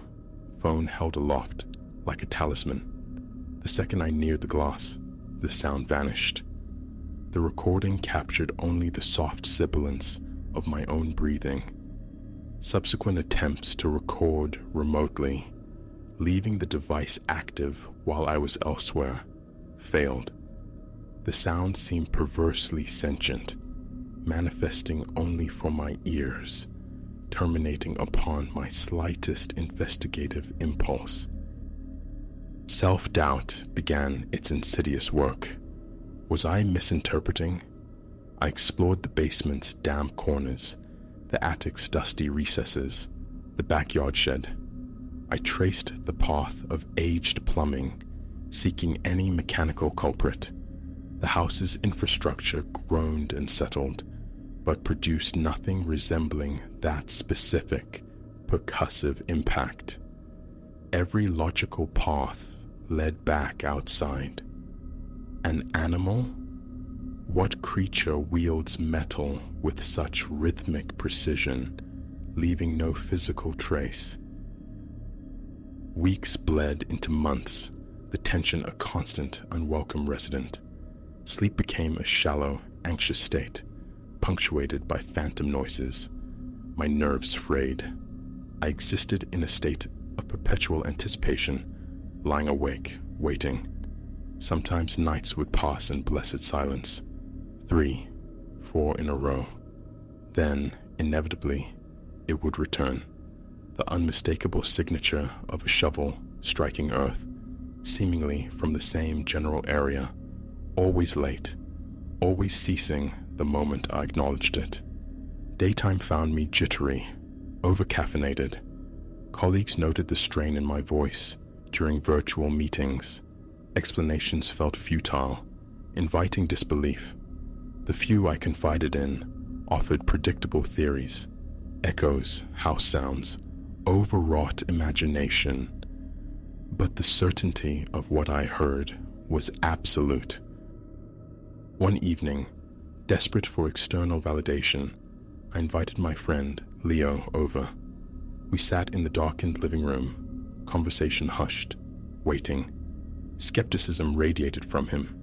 phone held aloft, like a talisman. The second I neared the glass, the sound vanished. The recording captured only the soft sibilance of my own breathing. Subsequent attempts to record remotely, leaving the device active while I was elsewhere, failed. The sound seemed perversely sentient, manifesting only for my ears, terminating upon my slightest investigative impulse. Self-doubt began its insidious work. Was I misinterpreting? I explored the basement's damp corners, the attic's dusty recesses, the backyard shed. I traced the path of aged plumbing, seeking any mechanical culprit. The house's infrastructure groaned and settled, but produced nothing resembling that specific, percussive impact. Every logical path led back outside. An animal? What creature wields metal with such rhythmic precision, leaving no physical trace? Weeks bled into months, the tension a constant, unwelcome resident. Sleep became a shallow, anxious state, punctuated by phantom noises. My nerves frayed. I existed in a state of perpetual anticipation, lying awake, waiting. Sometimes nights would pass in blessed silence, 3, 4 in a row. Then, inevitably, it would return, the unmistakable signature of a shovel striking earth, seemingly from the same general area, always late, always ceasing the moment I acknowledged it. Daytime found me jittery, over-caffeinated. Colleagues noted the strain in my voice during virtual meetings. Explanations felt futile, inviting disbelief. The few I confided in offered predictable theories, echoes, house sounds, overwrought imagination. But the certainty of what I heard was absolute. One evening, desperate for external validation, I invited my friend, Leo, over. We sat in the darkened living room, conversation hushed, waiting. Skepticism radiated from him.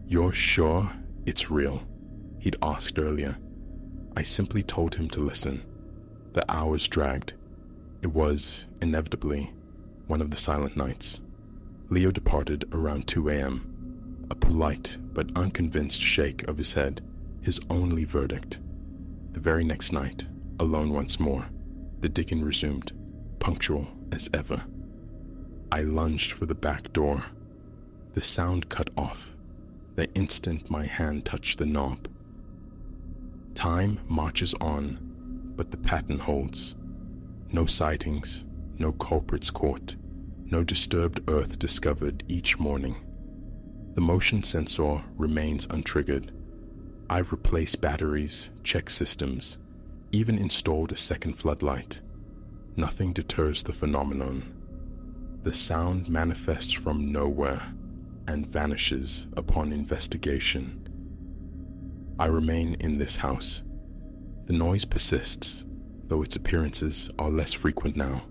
"You're sure it's real?" he'd asked earlier. I simply told him to listen. The hours dragged. It was, inevitably, one of the silent nights. Leo departed around 2 a.m., a polite but unconvinced shake of his head, his only verdict. The very next night, alone once more, the digging resumed, punctual as ever. I lunged for the back door. The sound cut off, the instant my hand touched the knob. Time marches on, but the pattern holds. No sightings, no culprits caught, no disturbed earth discovered each morning. The motion sensor remains untriggered. I've replaced batteries, checked systems, even installed a second floodlight. Nothing deters the phenomenon. The sound manifests from nowhere and vanishes upon investigation. I remain in this house. The noise persists, though its appearances are less frequent now.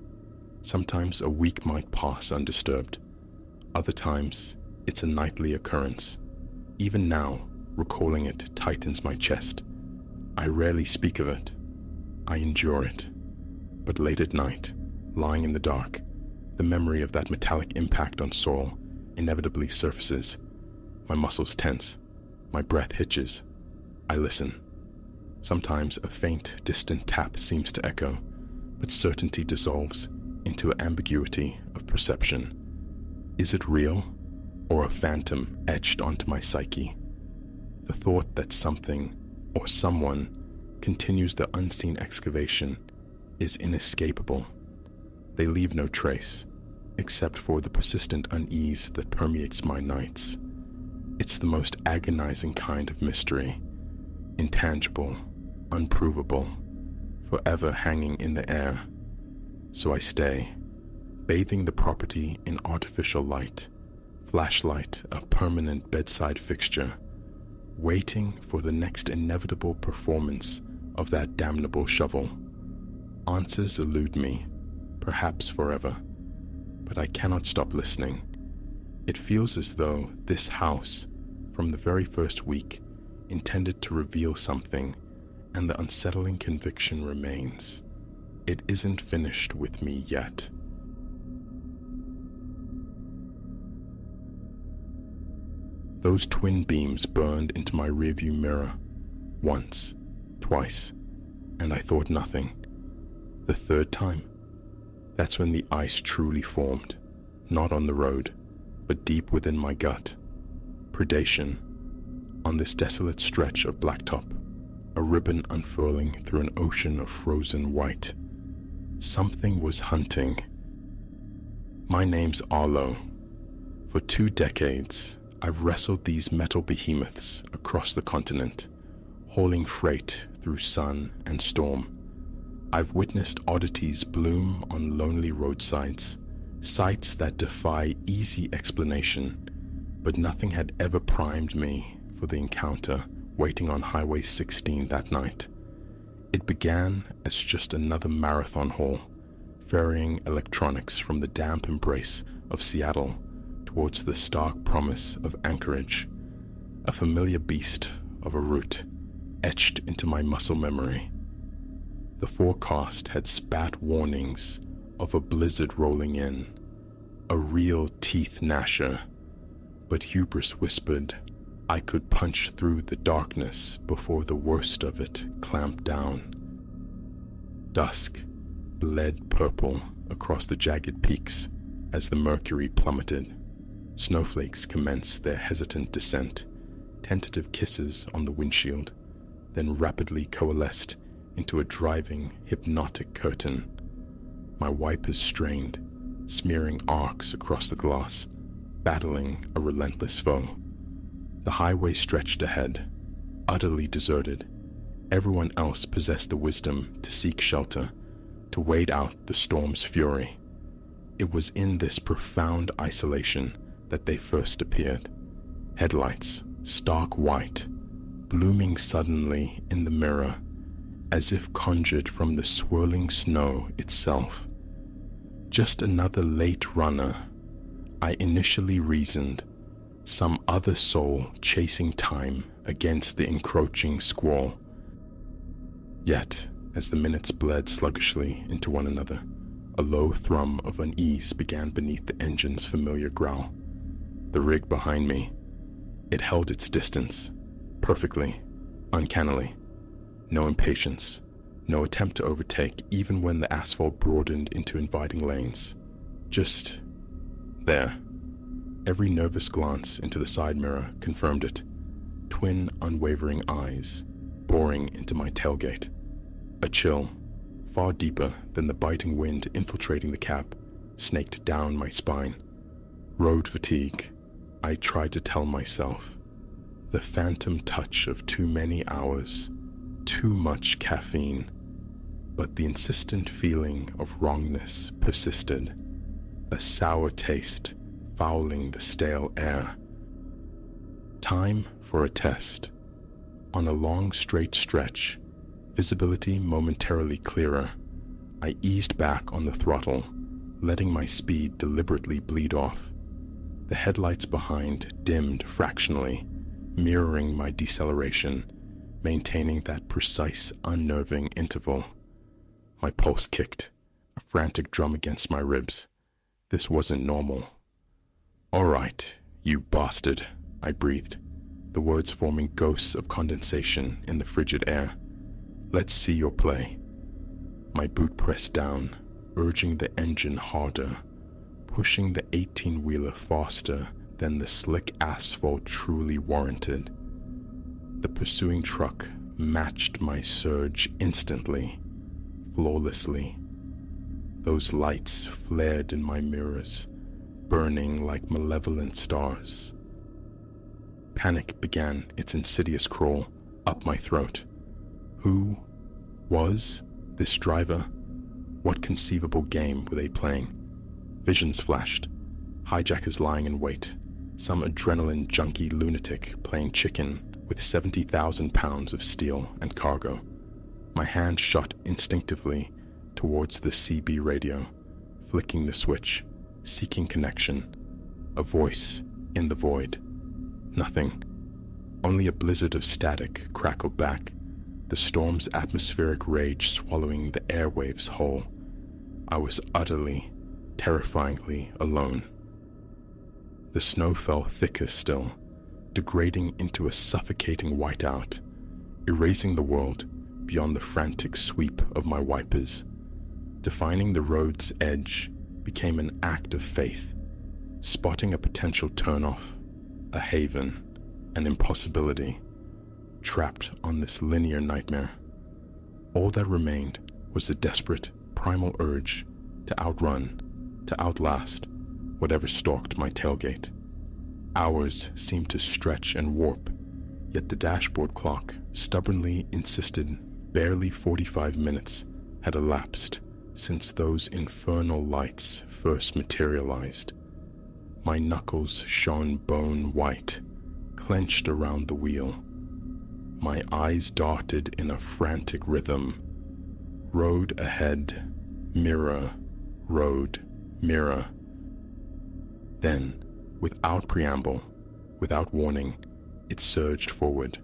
Sometimes a week might pass undisturbed. Other times, it's a nightly occurrence. Even now, recalling it tightens my chest, I rarely speak of it. I endure it. But late at night, lying in the dark, the memory of that metallic impact on soil inevitably surfaces. My muscles tense. My breath hitches. I listen. Sometimes a faint, distant tap seems to echo, but certainty dissolves into an ambiguity of perception. Is it real, or a phantom etched onto my psyche? The thought that something or someone continues the unseen excavation is inescapable. They leave no trace, except for the persistent unease that permeates my nights. It's the most agonizing kind of mystery, intangible, unprovable, forever hanging in the air. So I stay, bathing the property in artificial light, flashlight a permanent bedside fixture, waiting for the next inevitable performance of that damnable shovel. Answers elude me, perhaps forever, but I cannot stop listening. It feels as though this house, from the very first week, intended to reveal something, and the unsettling conviction remains. It isn't finished with me yet. Those twin beams burned into my rearview mirror. Once, twice, and I thought nothing. The third time, that's when the ice truly formed, not on the road, but deep within my gut. Predation. On this desolate stretch of blacktop, a ribbon unfurling through an ocean of frozen white. Something was hunting. My name's Arlo. For 2 decades, I've wrestled these metal behemoths across the continent, hauling freight through sun and storm. I've witnessed oddities bloom on lonely roadsides, sights that defy easy explanation, but nothing had ever primed me for the encounter waiting on Highway 16 that night. It began as just another marathon haul, ferrying electronics from the damp embrace of Seattle towards the stark promise of Anchorage, a familiar beast of a route etched into my muscle memory. The forecast had spat warnings of a blizzard rolling in, a real teeth gnasher, but hubris whispered I could punch through the darkness before the worst of it clamped down. Dusk bled purple across the jagged peaks as the mercury plummeted. Snowflakes commenced their hesitant descent, tentative kisses on the windshield, then rapidly coalesced into a driving, hypnotic curtain. My wipers strained, smearing arcs across the glass, battling a relentless foe. The highway stretched ahead, utterly deserted. Everyone else possessed the wisdom to seek shelter, to wait out the storm's fury. It was in this profound isolation that they first appeared. Headlights, stark white, blooming suddenly in the mirror, as if conjured from the swirling snow itself. Just another late runner, I initially reasoned, some other soul chasing time against the encroaching squall. Yet, as the minutes bled sluggishly into one another, a low thrum of unease began beneath the engine's familiar growl. The rig behind me, it held its distance, perfectly, uncannily. No impatience, no attempt to overtake even when the asphalt broadened into inviting lanes. Just there. Every nervous glance into the side mirror confirmed it. Twin unwavering eyes boring into my tailgate. A chill, far deeper than the biting wind infiltrating the cab, snaked down my spine. Road fatigue, I tried to tell myself. The phantom touch of too many hours, too much caffeine. But the insistent feeling of wrongness persisted, a sour taste fouling the stale air. Time for a test. On a long straight stretch, visibility momentarily clearer, I eased back on the throttle, letting my speed deliberately bleed off. The headlights behind dimmed fractionally, mirroring my deceleration, maintaining that precise, unnerving interval. My pulse kicked, a frantic drum against my ribs. This wasn't normal. "All right, you bastard," I breathed, the words forming ghosts of condensation in the frigid air. "Let's see your play." My boot pressed down, urging the engine harder, pushing the 18-wheeler faster than the slick asphalt truly warranted. The pursuing truck matched my surge instantly, flawlessly. Those lights flared in my mirrors, burning like malevolent stars. Panic began its insidious crawl up my throat. Who was this driver? What conceivable game were they playing? Visions flashed. Hijackers lying in wait. Some adrenaline junkie lunatic playing chicken with 70,000 pounds of steel and cargo. My hand shot instinctively towards the CB radio, flicking the switch, seeking connection. A voice in the void. Nothing. Only a blizzard of static crackled back, the storm's atmospheric rage swallowing the airwaves whole. I was utterly, terrifyingly alone. The snow fell thicker still, degrading into a suffocating whiteout, erasing the world beyond the frantic sweep of my wipers. Defining the road's edge became an act of faith, spotting a potential turnoff, a haven, an impossibility, trapped on this linear nightmare. All that remained was the desperate, primal urge to outrun, to outlast whatever stalked my tailgate. Hours seemed to stretch and warp, yet the dashboard clock stubbornly insisted barely 45 minutes had elapsed since those infernal lights first materialized. My knuckles shone bone white, clenched around the wheel. My eyes darted in a frantic rhythm. Road ahead, mirror, road, mirror. Then, without preamble, without warning, it surged forward.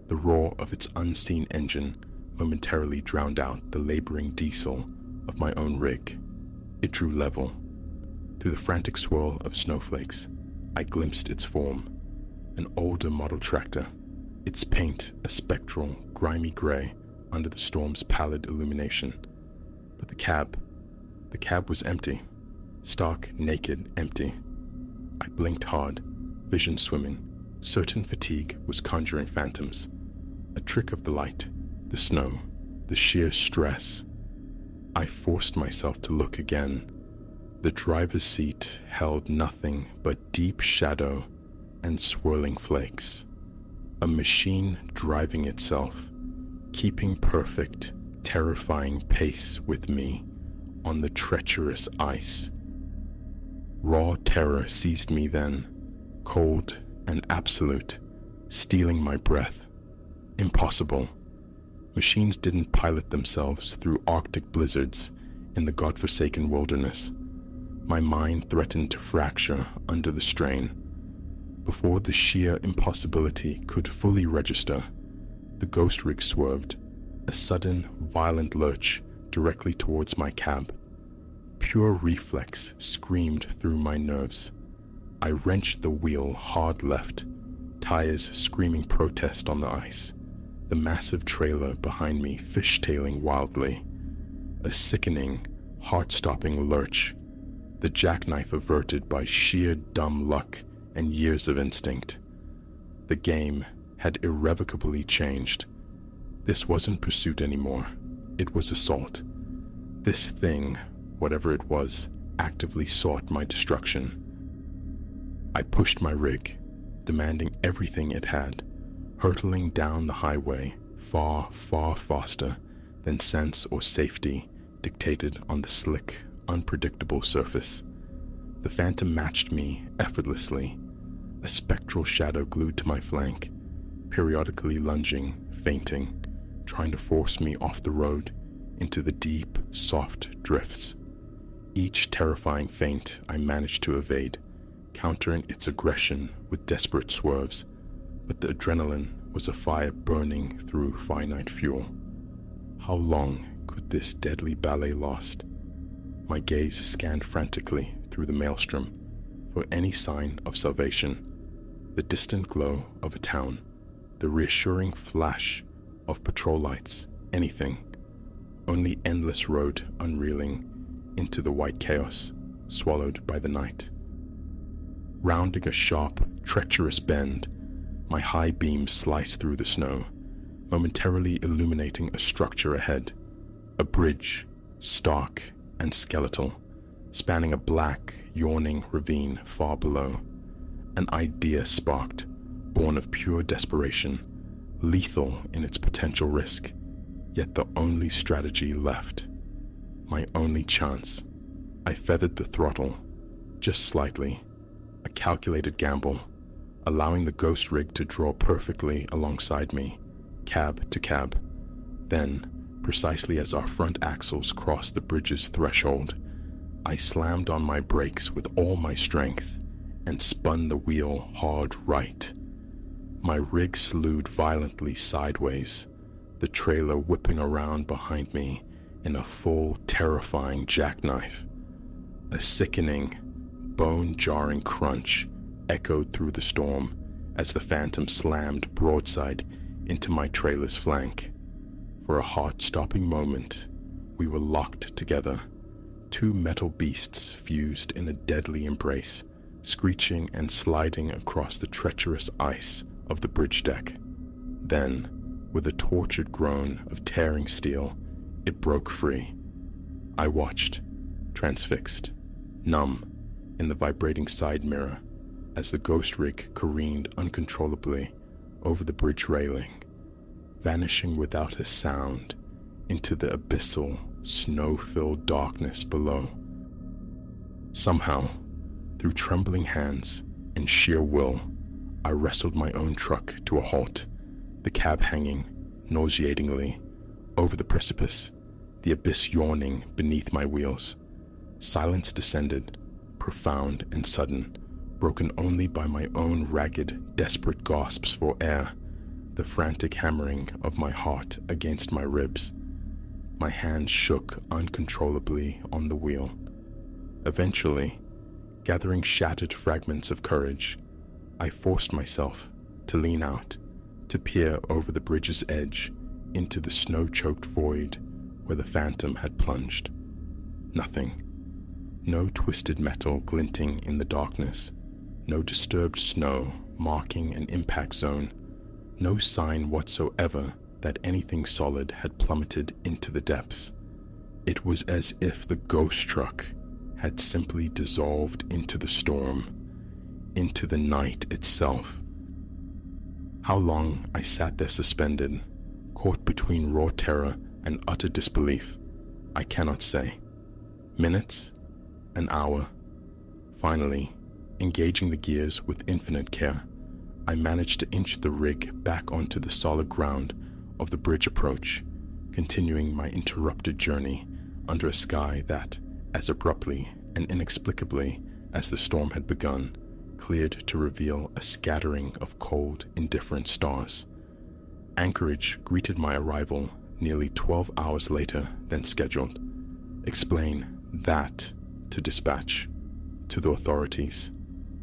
The roar of its unseen engine momentarily drowned out the laboring diesel of my own rig. It drew level. Through the frantic swirl of snowflakes, I glimpsed its form, an older model tractor, its paint a spectral, grimy gray under the storm's pallid illumination. But the cab was empty, stark, naked, empty. I blinked hard, vision swimming, certain fatigue was conjuring phantoms. A trick of the light, the snow, the sheer stress. I forced myself to look again. The driver's seat held nothing but deep shadow and swirling flakes. A machine driving itself, keeping perfect, terrifying pace with me on the treacherous ice. Raw terror seized me then, cold and absolute, stealing my breath. Impossible. Machines didn't pilot themselves through Arctic blizzards in the godforsaken wilderness. My mind threatened to fracture under the strain. Before the sheer impossibility could fully register, the ghost rig swerved, a sudden, violent lurch directly towards my cab. Pure reflex screamed through my nerves. I wrenched the wheel hard left, tires screaming protest on the ice, the massive trailer behind me fishtailing wildly. A sickening, heart-stopping lurch, the jackknife averted by sheer dumb luck and years of instinct. The game had irrevocably changed. This wasn't pursuit anymore. It was assault. This thing, whatever it was, actively sought my destruction. I pushed my rig, demanding everything it had, hurtling down the highway far, far faster than sense or safety dictated on the slick, unpredictable surface. The phantom matched me effortlessly, a spectral shadow glued to my flank, periodically lunging, feinting, trying to force me off the road into the deep, soft drifts. Each terrifying feint I managed to evade, countering its aggression with desperate swerves, but the adrenaline was a fire burning through finite fuel. How long could this deadly ballet last? My gaze scanned frantically through the maelstrom for any sign of salvation. The distant glow of a town, the reassuring flash of patrol lights, anything. Only endless road unreeling into the white chaos, swallowed by the night. Rounding a sharp, treacherous bend, my high beam sliced through the snow, momentarily illuminating a structure ahead. A bridge, stark and skeletal, spanning a black, yawning ravine far below. An idea sparked, born of pure desperation, lethal in its potential risk, yet the only strategy left. My only chance. I feathered the throttle, just slightly, a calculated gamble, allowing the ghost rig to draw perfectly alongside me, cab to cab. Then, precisely as our front axles crossed the bridge's threshold, I slammed on my brakes with all my strength and spun the wheel hard right. My rig slewed violently sideways, the trailer whipping around behind me in a full, terrifying jackknife. A sickening, bone-jarring crunch echoed through the storm as the Phantom slammed broadside into my trailer's flank. For a heart-stopping moment, we were locked together, two metal beasts fused in a deadly embrace, screeching and sliding across the treacherous ice of the bridge deck. Then, with a tortured groan of tearing steel, it broke free. I watched, transfixed, numb, in the vibrating side mirror as the ghost rig careened uncontrollably over the bridge railing, vanishing without a sound into the abyssal, snow-filled darkness below. Somehow, through trembling hands and sheer will, I wrestled my own truck to a halt, the cab hanging, nauseatingly, over the precipice, the abyss yawning beneath my wheels. Silence descended, profound and sudden, broken only by my own ragged, desperate gasps for air, the frantic hammering of my heart against my ribs. My hands shook uncontrollably on the wheel. Eventually, gathering shattered fragments of courage, I forced myself to lean out, to peer over the bridge's edge into the snow-choked void where the Phantom had plunged. Nothing. No twisted metal glinting in the darkness, no disturbed snow marking an impact zone, no sign whatsoever that anything solid had plummeted into the depths. It was as if the ghost truck had simply dissolved into the storm, into the night itself. How long I sat there suspended, caught between raw terror and utter disbelief, I cannot say. Minutes? An hour? Finally, engaging the gears with infinite care, I managed to inch the rig back onto the solid ground of the bridge approach, continuing my interrupted journey under a sky that, as abruptly and inexplicably as the storm had begun, cleared to reveal a scattering of cold, indifferent stars. Anchorage greeted my arrival nearly 12 hours later than scheduled. Explain that to dispatch, to the authorities.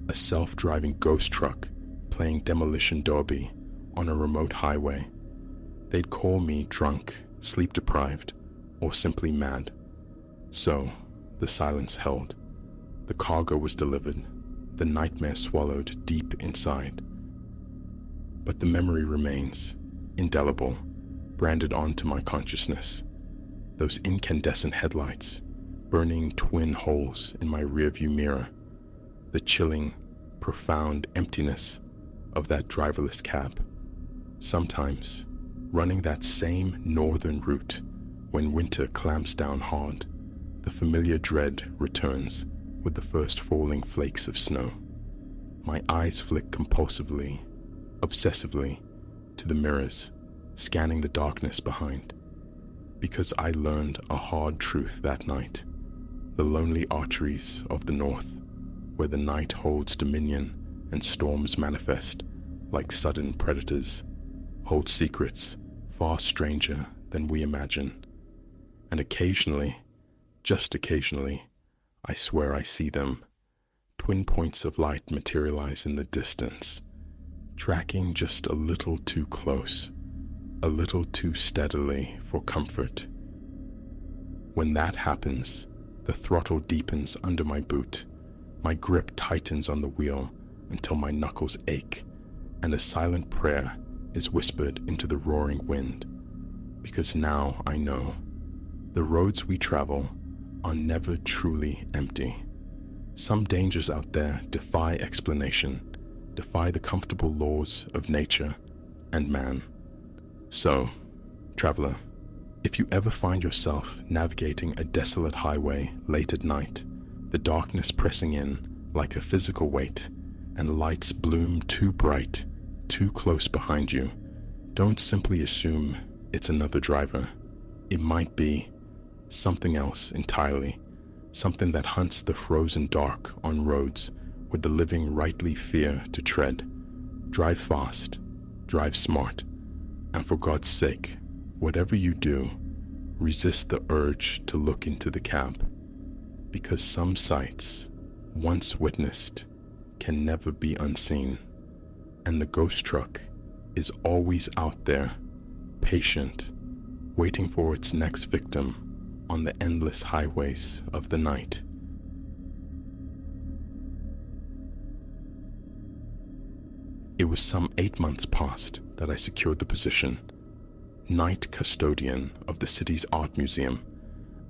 A self-driving ghost truck playing demolition derby on a remote highway. They'd call me drunk, sleep-deprived, or simply mad. So, the silence held. The cargo was delivered, the nightmare swallowed deep inside. But the memory remains, indelible, branded onto my consciousness. Those incandescent headlights, burning twin holes in my rearview mirror, the chilling, profound emptiness of that driverless cab. Sometimes, running that same northern route when winter clamps down hard, the familiar dread returns with the first falling flakes of snow. My eyes flick compulsively, obsessively, to the mirrors, scanning the darkness behind. Because I learned a hard truth that night. The lonely arteries of the north, where the night holds dominion and storms manifest like sudden predators, hold secrets far stranger than we imagine. And occasionally, just occasionally, I swear I see them. Twin points of light materialize in the distance, tracking just a little too close, a little too steadily for comfort. When that happens, the throttle deepens under my boot, my grip tightens on the wheel until my knuckles ache, and a silent prayer is whispered into the roaring wind. Because now I know, the roads we travel are never truly empty. Some dangers out there defy explanation, defy the comfortable laws of nature and man. So, traveler, if you ever find yourself navigating a desolate highway late at night, the darkness pressing in like a physical weight, and lights bloom too bright, too close behind you, don't simply assume it's another driver. It might be something else entirely, something that hunts the frozen dark on roads where the living rightly fear to tread. Drive fast, drive smart, and for God's sake, whatever you do, resist the urge to look into the cab, because some sights, once witnessed, can never be unseen, and the ghost truck is always out there, patient, waiting for its next victim on the endless highways of the night. It was some 8 months past that I secured the position, night custodian of the city's art museum,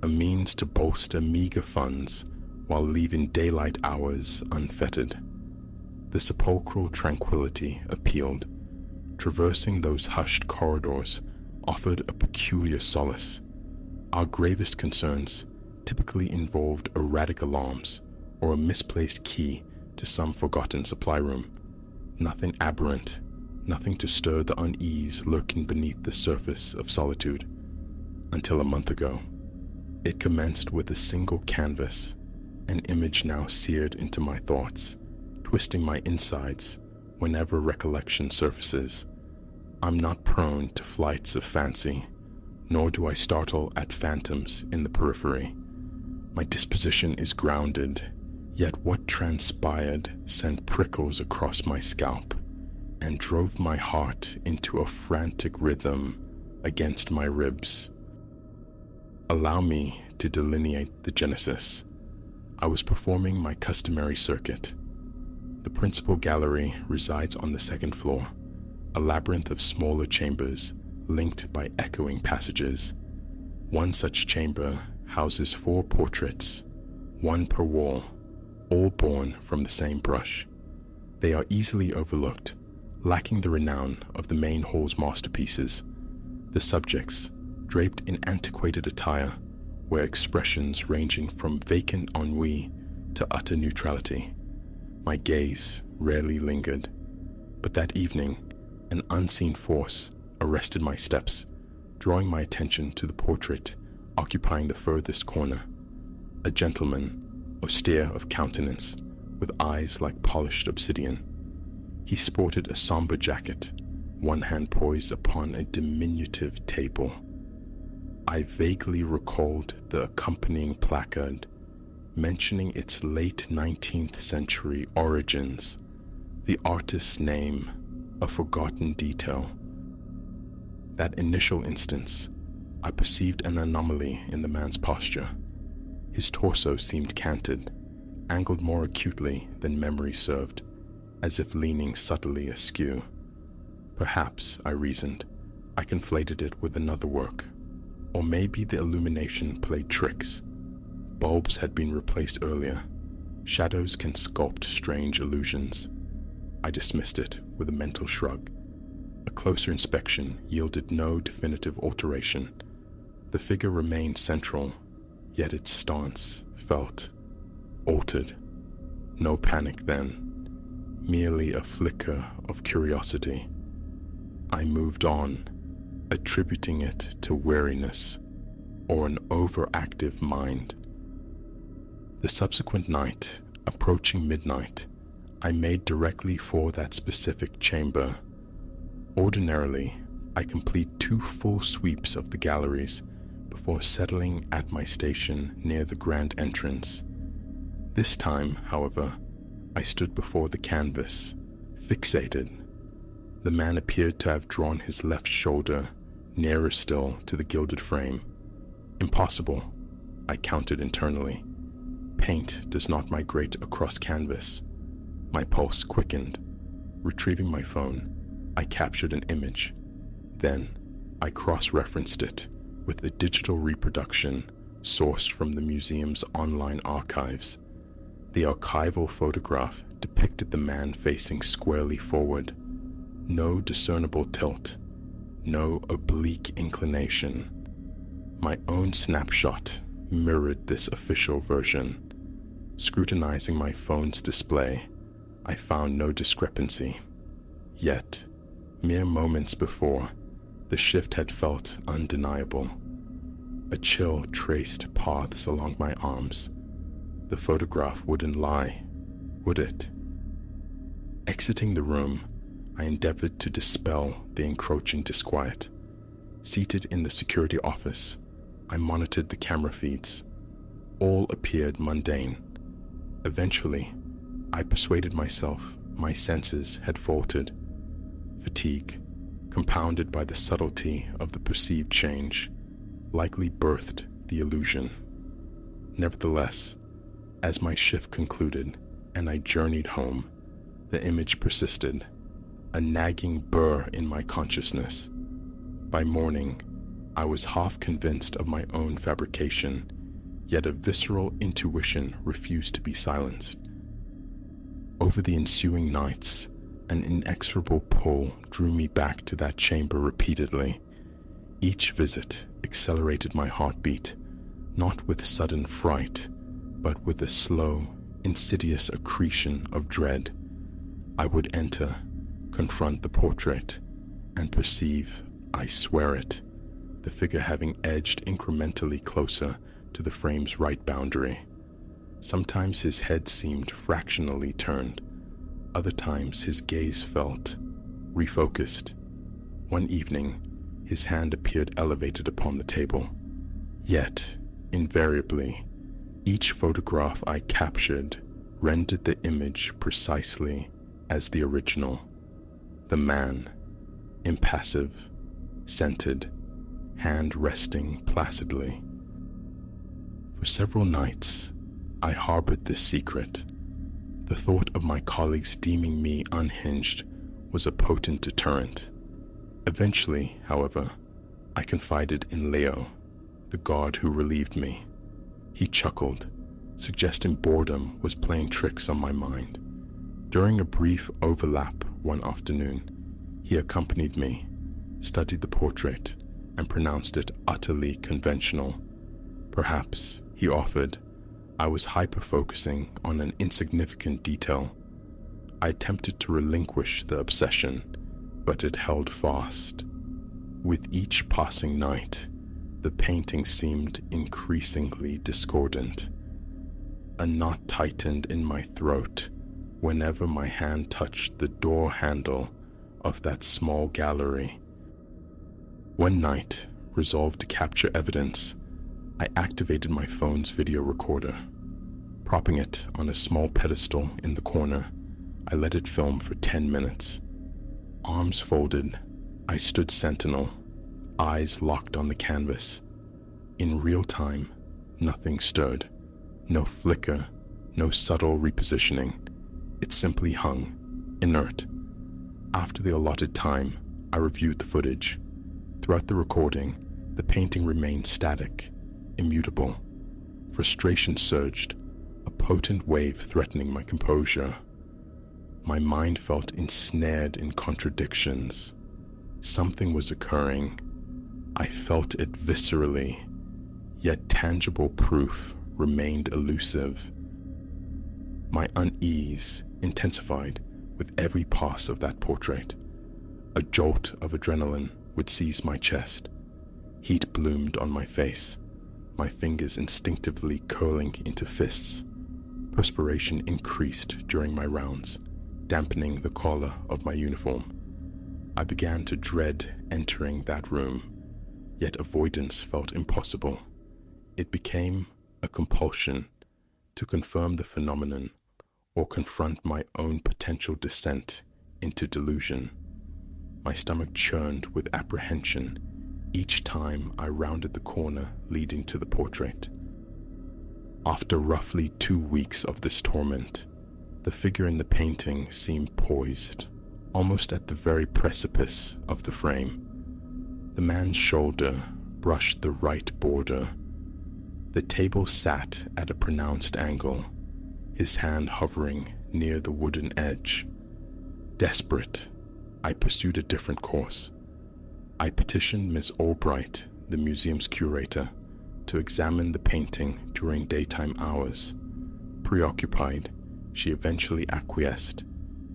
a means to bolster meager funds while leaving daylight hours unfettered. The sepulchral tranquility appealed. Traversing those hushed corridors offered a peculiar solace. Our gravest concerns typically involved erratic alarms or a misplaced key to some forgotten supply room. Nothing aberrant, nothing to stir the unease lurking beneath the surface of solitude. Until a month ago, it commenced with a single canvas, an image now seared into my thoughts, twisting my insides whenever recollection surfaces. I'm not prone to flights of fancy, nor do I startle at phantoms in the periphery. My disposition is grounded, yet what transpired sent prickles across my scalp and drove my heart into a frantic rhythm against my ribs. Allow me to delineate the genesis. I was performing my customary circuit. The principal gallery resides on the second floor, a labyrinth of smaller chambers linked by echoing passages. One such chamber houses 4 portraits, one per wall, all born from the same brush. They are easily overlooked, lacking the renown of the main hall's masterpieces. The subjects, draped in antiquated attire, were expressions ranging from vacant ennui to utter neutrality. My gaze rarely lingered, but that evening, an unseen force arrested my steps, drawing my attention to the portrait occupying the furthest corner. A gentleman, austere of countenance, with eyes like polished obsidian. He sported a somber jacket, one hand poised upon a diminutive table. I vaguely recalled the accompanying placard, mentioning its late 19th century origins, the artist's name, a forgotten detail. That initial instance, I perceived an anomaly in the man's posture. His torso seemed canted, angled more acutely than memory served, as if leaning subtly askew. Perhaps, I reasoned, I conflated it with another work, or maybe the illumination played tricks. Bulbs had been replaced earlier. Shadows can sculpt strange illusions. I dismissed it with a mental shrug. A closer inspection yielded no definitive alteration. The figure remained central, yet its stance felt altered. No panic then, merely a flicker of curiosity. I moved on, attributing it to weariness or an overactive mind. The subsequent night, approaching midnight, I made directly for that specific chamber. Ordinarily, I complete 2 full sweeps of the galleries before settling at my station near the grand entrance. This time, however, I stood before the canvas, fixated. The man appeared to have drawn his left shoulder nearer still to the gilded frame. Impossible, I counted internally. Paint does not migrate across canvas. My pulse quickened. Retrieving my phone, I captured an image. Then, I cross-referenced it with a digital reproduction sourced from the museum's online archives. The archival photograph depicted the man facing squarely forward. No discernible tilt, no oblique inclination. My own snapshot mirrored this official version. Scrutinizing my phone's display, I found no discrepancy. Yet, mere moments before, the shift had felt undeniable. A chill traced paths along my arms. The photograph wouldn't lie, would it? Exiting the room, I endeavored to dispel the encroaching disquiet. Seated in the security office, I monitored the camera feeds. All appeared mundane. Eventually, I persuaded myself my senses had faltered. Fatigue, compounded by the subtlety of the perceived change, likely birthed the illusion. Nevertheless, as my shift concluded and I journeyed home, the image persisted, a nagging burr in my consciousness. By morning, I was half convinced of my own fabrication, yet a visceral intuition refused to be silenced. Over the ensuing nights, an inexorable pull drew me back to that chamber repeatedly. Each visit accelerated my heartbeat, not with sudden fright, but with a slow, insidious accretion of dread. I would enter, confront the portrait, and perceive, I swear it, the figure having edged incrementally closer to the frame's right boundary. Sometimes his head seemed fractionally turned. Other times his gaze felt refocused. One evening, his hand appeared elevated upon the table. Yet, invariably, each photograph I captured rendered the image precisely as the original. The man, impassive, centered, hand resting placidly. For several nights, I harbored this secret. The thought of my colleagues deeming me unhinged was a potent deterrent. Eventually, however, I confided in Leo, the guard who relieved me. He chuckled, suggesting boredom was playing tricks on my mind. During a brief overlap one afternoon, he accompanied me, studied the portrait, and pronounced it utterly conventional. Perhaps, he offered, I was hyper-focusing on an insignificant detail. I attempted to relinquish the obsession, but it held fast. With each passing night, the painting seemed increasingly discordant. A knot tightened in my throat whenever my hand touched the door handle of that small gallery. One night, resolved to capture evidence, I activated my phone's video recorder. Propping it on a small pedestal in the corner, I let it film for 10 minutes. Arms folded, I stood sentinel, eyes locked on the canvas. In real time, nothing stirred. No flicker, no subtle repositioning. It simply hung, inert. After the allotted time, I reviewed the footage. Throughout the recording, the painting remained static, immutable. Frustration surged, a potent wave threatening my composure. My mind felt ensnared in contradictions. Something was occurring. I felt it viscerally, yet tangible proof remained elusive. My unease intensified with every pass of that portrait. A jolt of adrenaline would seize my chest. Heat bloomed on my face, my fingers instinctively curling into fists. Perspiration increased during my rounds, dampening the collar of my uniform. I began to dread entering that room, yet avoidance felt impossible. It became a compulsion to confirm the phenomenon or confront my own potential descent into delusion. My stomach churned with apprehension each time I rounded the corner leading to the portrait. After roughly 2 weeks of this torment, the figure in the painting seemed poised, almost at the very precipice of the frame. The man's shoulder brushed the right border. The table sat at a pronounced angle, his hand hovering near the wooden edge. Desperate, I pursued a different course. I petitioned Miss Albright, the museum's curator, to examine the painting during daytime hours. Preoccupied, she eventually acquiesced,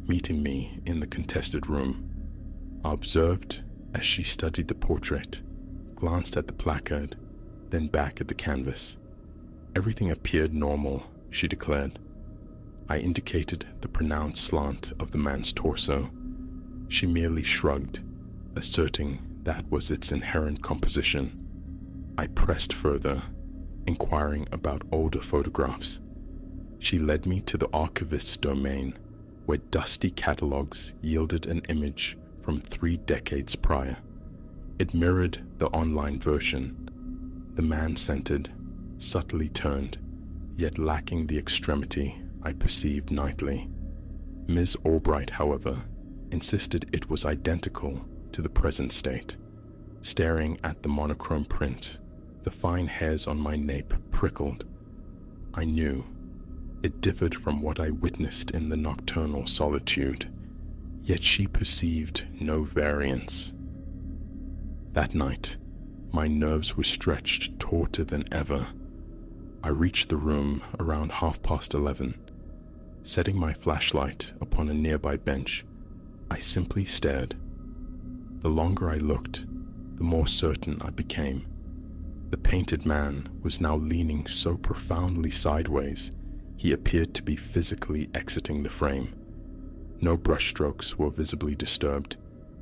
meeting me in the contested room. I observed as she studied the portrait, glanced at the placard, then back at the canvas. Everything appeared normal, she declared. I indicated the pronounced slant of the man's torso. She merely shrugged, asserting that was its inherent composition. I pressed further, inquiring about older photographs. She led me to the archivist's domain, where dusty catalogs yielded an image from 3 decades prior. It mirrored the online version. The man centered, subtly turned, yet lacking the extremity I perceived nightly. Ms. Albright, however, insisted it was identical to the present state. Staring at the monochrome print, the fine hairs on my nape prickled. I knew it differed from what I witnessed in the nocturnal solitude, yet she perceived no variance. That night, my nerves were stretched tauter than ever. I reached the room around 11:30. Setting my flashlight upon a nearby bench, I simply stared. The longer I looked, the more certain I became. The painted man was now leaning so profoundly sideways, he appeared to be physically exiting the frame. No brushstrokes were visibly disturbed,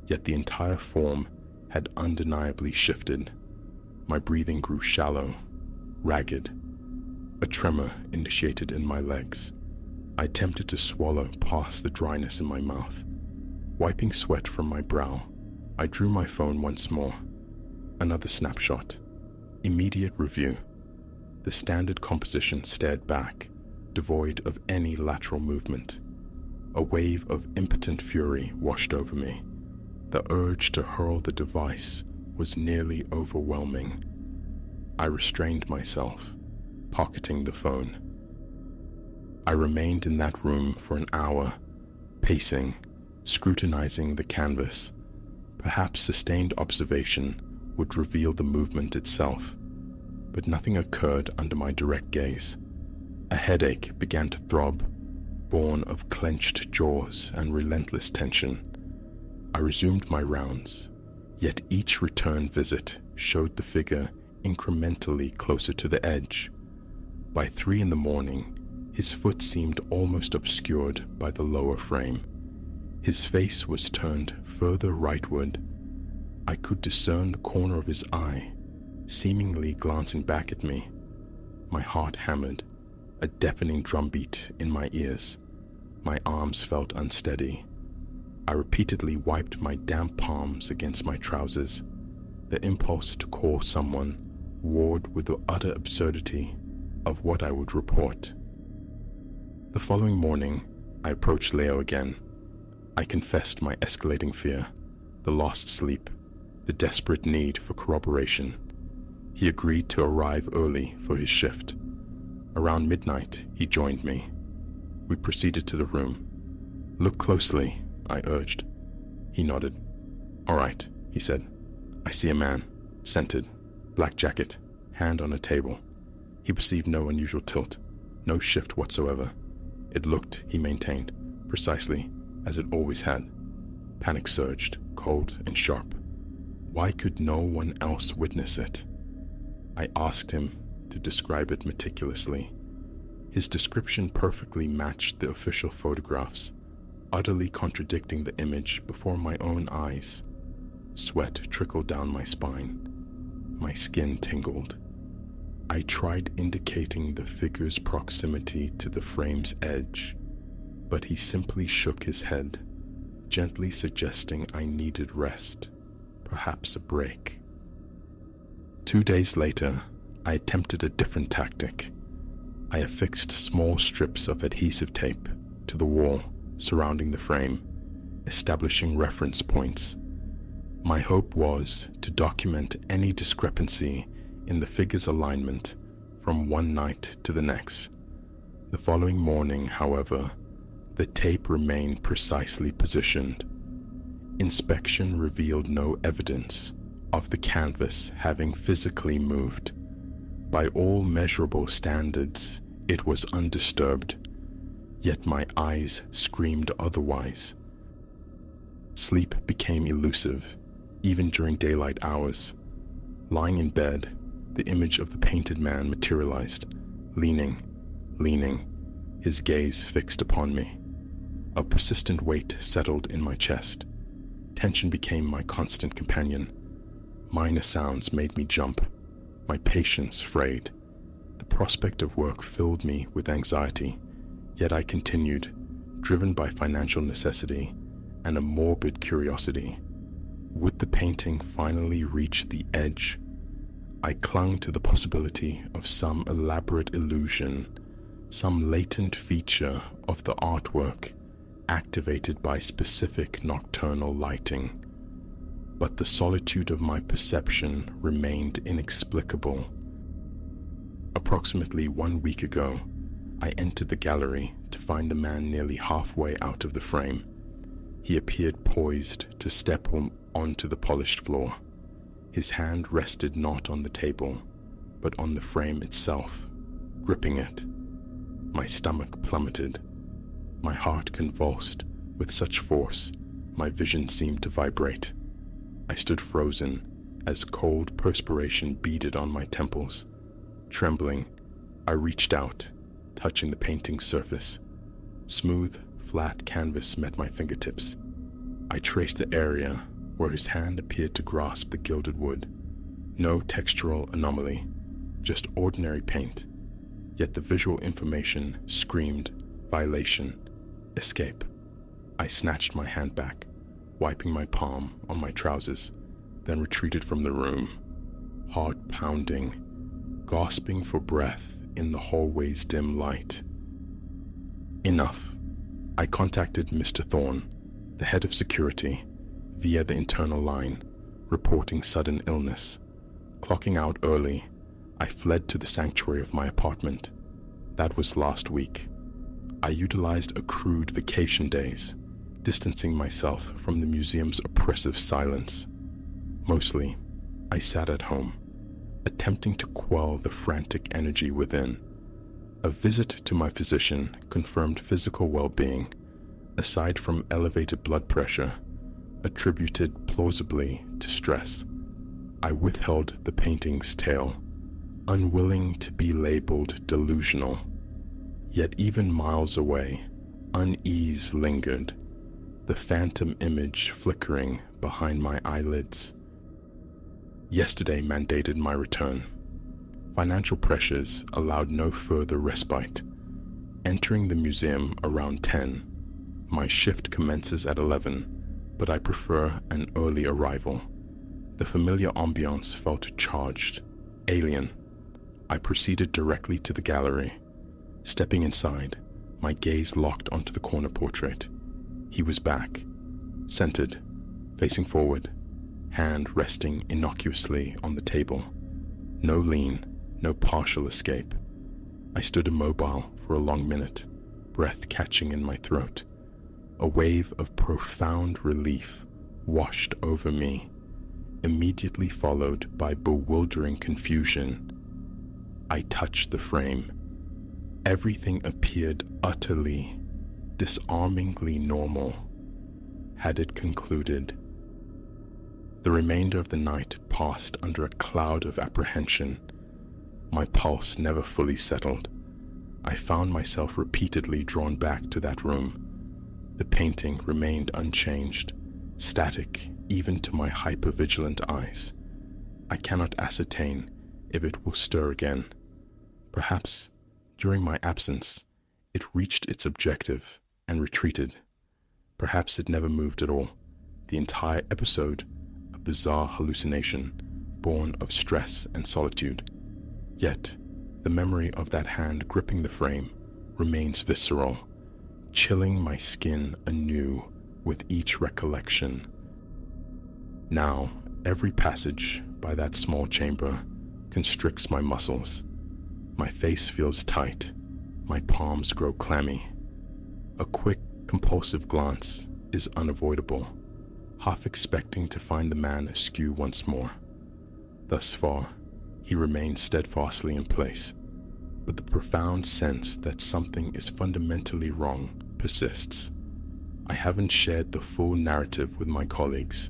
yet the entire form had undeniably shifted. My breathing grew shallow, ragged. A tremor initiated in my legs. I attempted to swallow past the dryness in my mouth. Wiping sweat from my brow, I drew my phone once more. Another snapshot. Immediate review. The standard composition stared back, devoid of any lateral movement. A wave of impotent fury washed over me. The urge to hurl the device was nearly overwhelming. I restrained myself, pocketing the phone. I remained in that room for an hour, pacing, scrutinizing the canvas. Perhaps sustained observation would reveal the movement itself, but nothing occurred under my direct gaze. A headache began to throb, born of clenched jaws and relentless tension. I resumed my rounds, yet each return visit showed the figure incrementally closer to the edge. By 3 a.m, his foot seemed almost obscured by the lower frame. His face was turned further rightward. I could discern the corner of his eye, seemingly glancing back at me. My heart hammered, a deafening drumbeat in my ears. My arms felt unsteady. I repeatedly wiped my damp palms against my trousers. The impulse to call someone warred with the utter absurdity of what I would report. The following morning, I approached Leo again. I confessed my escalating fear, the lost sleep, the desperate need for corroboration. He agreed to arrive early for his shift. Around midnight, he joined me. We proceeded to the room. "Look closely," I urged. He nodded. "All right," he said. "I see a man, scented, black jacket, hand on a table." He perceived no unusual tilt, no shift whatsoever. It looked, he maintained, precisely as it always had. Panic surged, cold and sharp. Why could no one else witness it? I asked him to describe it meticulously. His description perfectly matched the official photographs, utterly contradicting the image before my own eyes. Sweat trickled down my spine. My skin tingled. I tried indicating the figure's proximity to the frame's edge, but he simply shook his head, gently suggesting I needed rest, perhaps a break. 2 days later, I attempted a different tactic. I affixed small strips of adhesive tape to the wall surrounding the frame, establishing reference points. My hope was to document any discrepancy in the figure's alignment from one night to the next. The following morning, however, the tape remained precisely positioned. Inspection revealed no evidence of the canvas having physically moved. By all measurable standards, it was undisturbed, yet my eyes screamed otherwise. Sleep became elusive, even during daylight hours. Lying in bed, the image of the painted man materialized, leaning, his gaze fixed upon me. A persistent weight settled in my chest. Tension became my constant companion. Minor sounds made me jump, my patience frayed. The prospect of work filled me with anxiety, yet I continued, driven by financial necessity and a morbid curiosity. Would the painting finally reach the edge? I clung to the possibility of some elaborate illusion, some latent feature of the artwork activated by specific nocturnal lighting. But the solitude of my perception remained inexplicable. Approximately 1 week ago, I entered the gallery to find the man nearly halfway out of the frame. He appeared poised to step onto the polished floor. His hand rested not on the table, but on the frame itself, gripping it. My stomach plummeted. My heart convulsed with such force, my vision seemed to vibrate. I stood frozen as cold perspiration beaded on my temples. Trembling, I reached out, touching the painting's surface. Smooth, flat canvas met my fingertips. I traced the area where his hand appeared to grasp the gilded wood. No textural anomaly, just ordinary paint. Yet the visual information screamed violation, escape. I snatched my hand back, wiping my palm on my trousers, then retreated from the room, heart pounding, gasping for breath in the hallway's dim light. Enough. I contacted Mr. Thorne, the head of security, via the internal line, reporting sudden illness. Clocking out early, I fled to the sanctuary of my apartment. That was last week. I utilized accrued vacation days, distancing myself from the museum's oppressive silence. Mostly, I sat at home, attempting to quell the frantic energy within. A visit to my physician confirmed physical well-being, aside from elevated blood pressure, attributed plausibly to stress. I withheld the painting's tale, unwilling to be labeled delusional. Yet even miles away, unease lingered, the phantom image flickering behind my eyelids. Yesterday mandated my return. Financial pressures allowed no further respite. Entering the museum around 10, my shift commences at 11, but I prefer an early arrival. The familiar ambiance felt charged, alien. I proceeded directly to the gallery. Stepping inside, my gaze locked onto the corner portrait. He was back, centered, facing forward, hand resting innocuously on the table. No lean, no partial escape. I stood immobile for a long minute, breath catching in my throat. A wave of profound relief washed over me, immediately followed by bewildering confusion. I touched the frame. Everything appeared utterly, disarmingly normal. Had it concluded? The remainder of the night passed under a cloud of apprehension. My pulse never fully settled. I found myself repeatedly drawn back to that room. The painting remained unchanged, static even to my hyper-vigilant eyes. I cannot ascertain if it will stir again. Perhaps, during my absence, it reached its objective and retreated. Perhaps it never moved at all. The entire episode, a bizarre hallucination, born of stress and solitude. Yet, the memory of that hand gripping the frame remains visceral, chilling my skin anew with each recollection. Now, every passage by that small chamber constricts my muscles. My face feels tight, my palms grow clammy. A quick, compulsive glance is unavoidable, half expecting to find the man askew once more. Thus far, he remains steadfastly in place, but the profound sense that something is fundamentally wrong persists. I haven't shared the full narrative with my colleagues.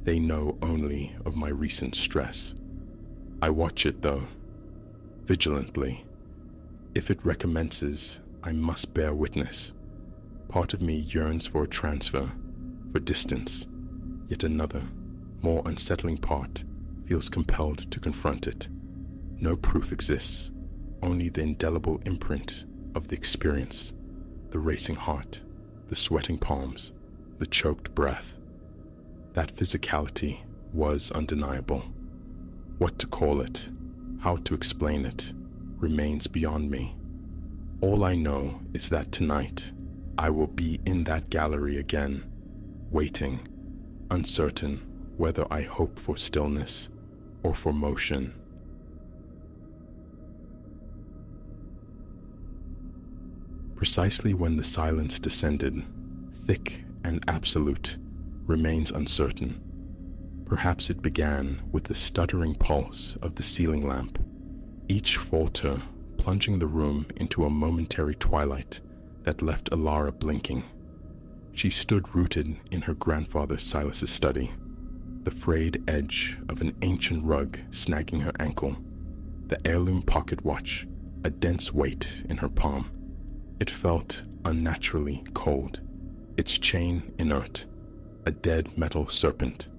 They know only of my recent stress. I watch it though, vigilantly. If it recommences, I must bear witness. Part of me yearns for a transfer, for distance, yet another, more unsettling part feels compelled to confront it. No proof exists, only the indelible imprint of the experience, the racing heart, the sweating palms, the choked breath. That physicality was undeniable. What to call it, how to explain it, remains beyond me. All I know is that tonight I will be in that gallery again, waiting, uncertain whether I hope for stillness or for motion. Precisely when the silence descended, thick and absolute, remains uncertain. Perhaps it began with the stuttering pulse of the ceiling lamp, each falter plunging the room into a momentary twilight that left Alara blinking. She stood rooted in her grandfather Silas's study, the frayed edge of an ancient rug snagging her ankle, the heirloom pocket watch a dense weight in her palm. It felt unnaturally cold, its chain inert, a dead metal serpent.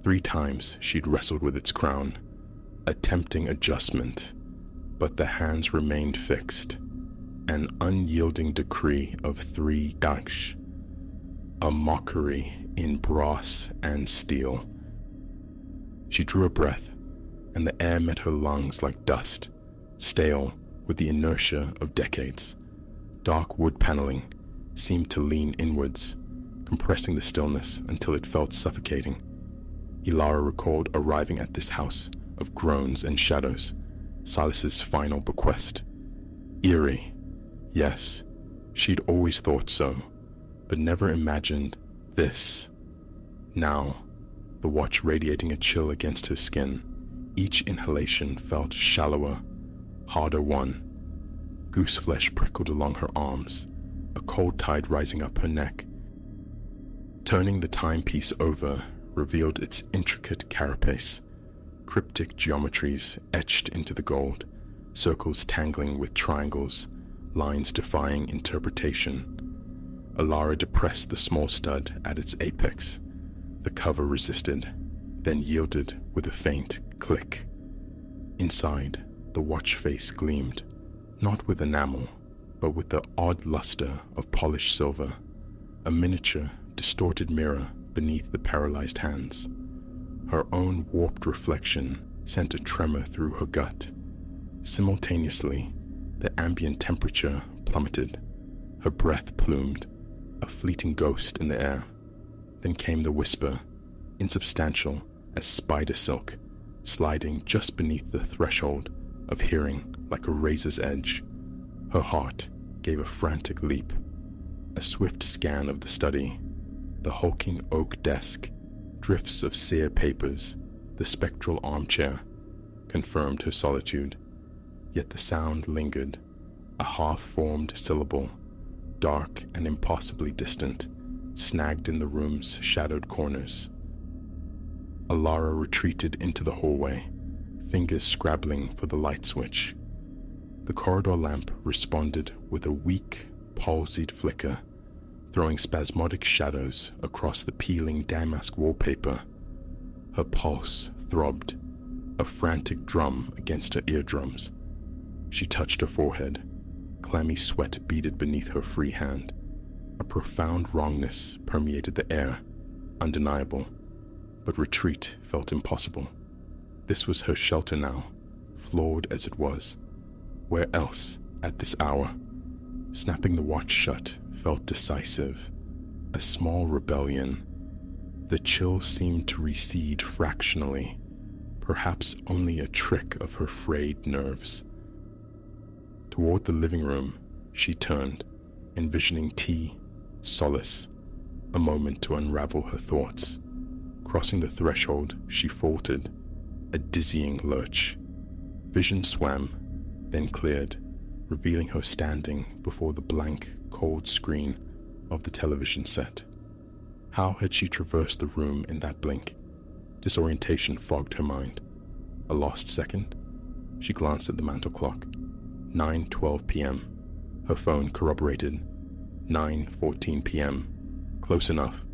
3 times she'd wrestled with its crown, attempting adjustment, but the hands remained fixed, an unyielding decree of 3 daksh, a mockery in brass and steel. She drew a breath, and the air met her lungs like dust, stale with the inertia of decades. Dark wood paneling seemed to lean inwards, compressing the stillness until it felt suffocating. Alara recalled arriving at this house of groans and shadows, Silas's final bequest. Eerie. Yes, she'd always thought so, but never imagined this. Now, the watch radiating a chill against her skin, each inhalation felt shallower, harder won. Gooseflesh prickled along her arms, a cold tide rising up her neck. Turning the timepiece over revealed its intricate carapace, cryptic geometries etched into the gold, circles tangling with triangles, lines defying interpretation. Alara depressed the small stud at its apex. The cover resisted, then yielded with a faint click. Inside, the watch face gleamed, not with enamel, but with the odd luster of polished silver, a miniature, distorted mirror beneath the paralyzed hands. Her own warped reflection sent a tremor through her gut. Simultaneously, the ambient temperature plummeted. Her breath plumed, a fleeting ghost in the air. Then came the whisper, insubstantial as spider silk, sliding just beneath the threshold of hearing like a razor's edge. Her heart gave a frantic leap. A swift scan of the study, the hulking oak desk, drifts of sere papers, the spectral armchair, confirmed her solitude. Yet the sound lingered, a half-formed syllable, dark and impossibly distant, snagged in the room's shadowed corners. Alara retreated into the hallway, fingers scrabbling for the light switch. The corridor lamp responded with a weak, palsied flicker, throwing spasmodic shadows across the peeling damask wallpaper. Her pulse throbbed, a frantic drum against her eardrums. She touched her forehead. Clammy sweat beaded beneath her free hand. A profound wrongness permeated the air, undeniable, but retreat felt impossible. This was her shelter now, flawed as it was. Where else, at this hour? Snapping the watch shut felt decisive, a small rebellion. The chill seemed to recede fractionally, perhaps only a trick of her frayed nerves. Toward the living room, she turned, envisioning tea, solace, a moment to unravel her thoughts. Crossing the threshold, she faltered, a dizzying lurch. Vision swam, then cleared, revealing her standing before the blank, cold screen of the television set. How had she traversed the room in that blink? Disorientation fogged her mind. A lost second? She glanced at the mantel clock. 9:12 p.m. Her phone corroborated. 9:14 p.m. Close enough.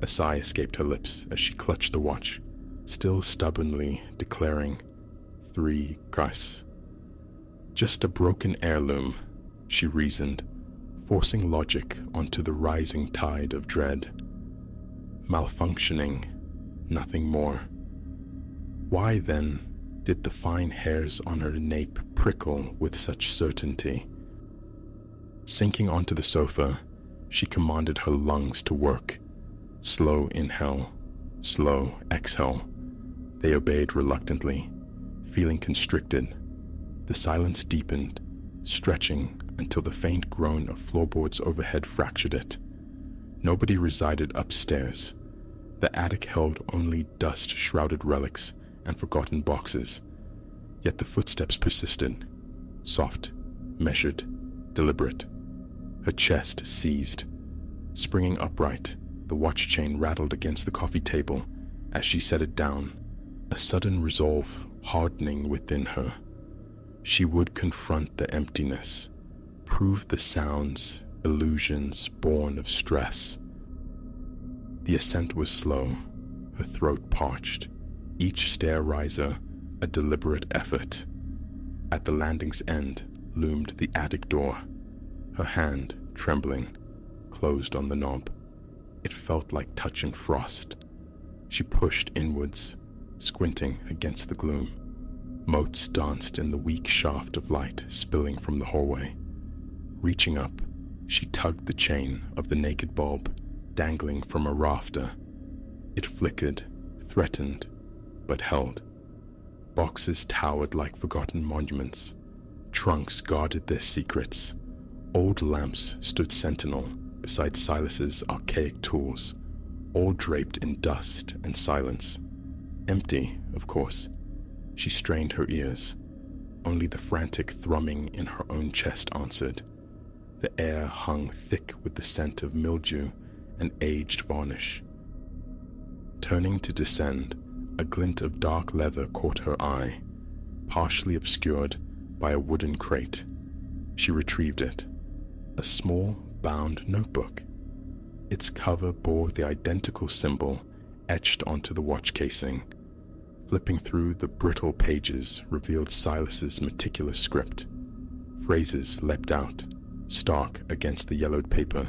A sigh escaped her lips as she clutched the watch, still stubbornly declaring 3 Gus. Just a broken heirloom, she reasoned, forcing logic onto the rising tide of dread. Malfunctioning, nothing more. Why, then, did the fine hairs on her nape prickle with such certainty? Sinking onto the sofa, she commanded her lungs to work. Slow inhale, slow exhale. They obeyed reluctantly, feeling constricted. The silence deepened, stretching until the faint groan of floorboards overhead fractured it. Nobody resided upstairs. The attic held only dust-shrouded relics and forgotten boxes. Yet the footsteps persisted, soft, measured, deliberate. Her chest seized. Springing upright, the watch chain rattled against the coffee table as she set it down, a sudden resolve hardening within her. She would confront the emptiness, prove the sounds, illusions born of stress. The ascent was slow, her throat parched, each stair riser a deliberate effort. At the landing's end loomed the attic door. Her hand, trembling, closed on the knob. It felt like touching frost. She pushed inwards, squinting against the gloom. Motes danced in the weak shaft of light spilling from the hallway. Reaching up, she tugged the chain of the naked bulb dangling from a rafter. It flickered, threatened, but held. Boxes towered like forgotten monuments. Trunks guarded their secrets. Old lamps stood sentinel beside Silas's archaic tools, all draped in dust and silence. Empty, of course. She strained her ears. Only the frantic thrumming in her own chest answered. The air hung thick with the scent of mildew and aged varnish. Turning to descend, a glint of dark leather caught her eye, partially obscured by a wooden crate. She retrieved it. A small, bound notebook. Its cover bore the identical symbol etched onto the watch casing. Flipping through the brittle pages revealed Silas's meticulous script. Phrases leapt out, stark against the yellowed paper.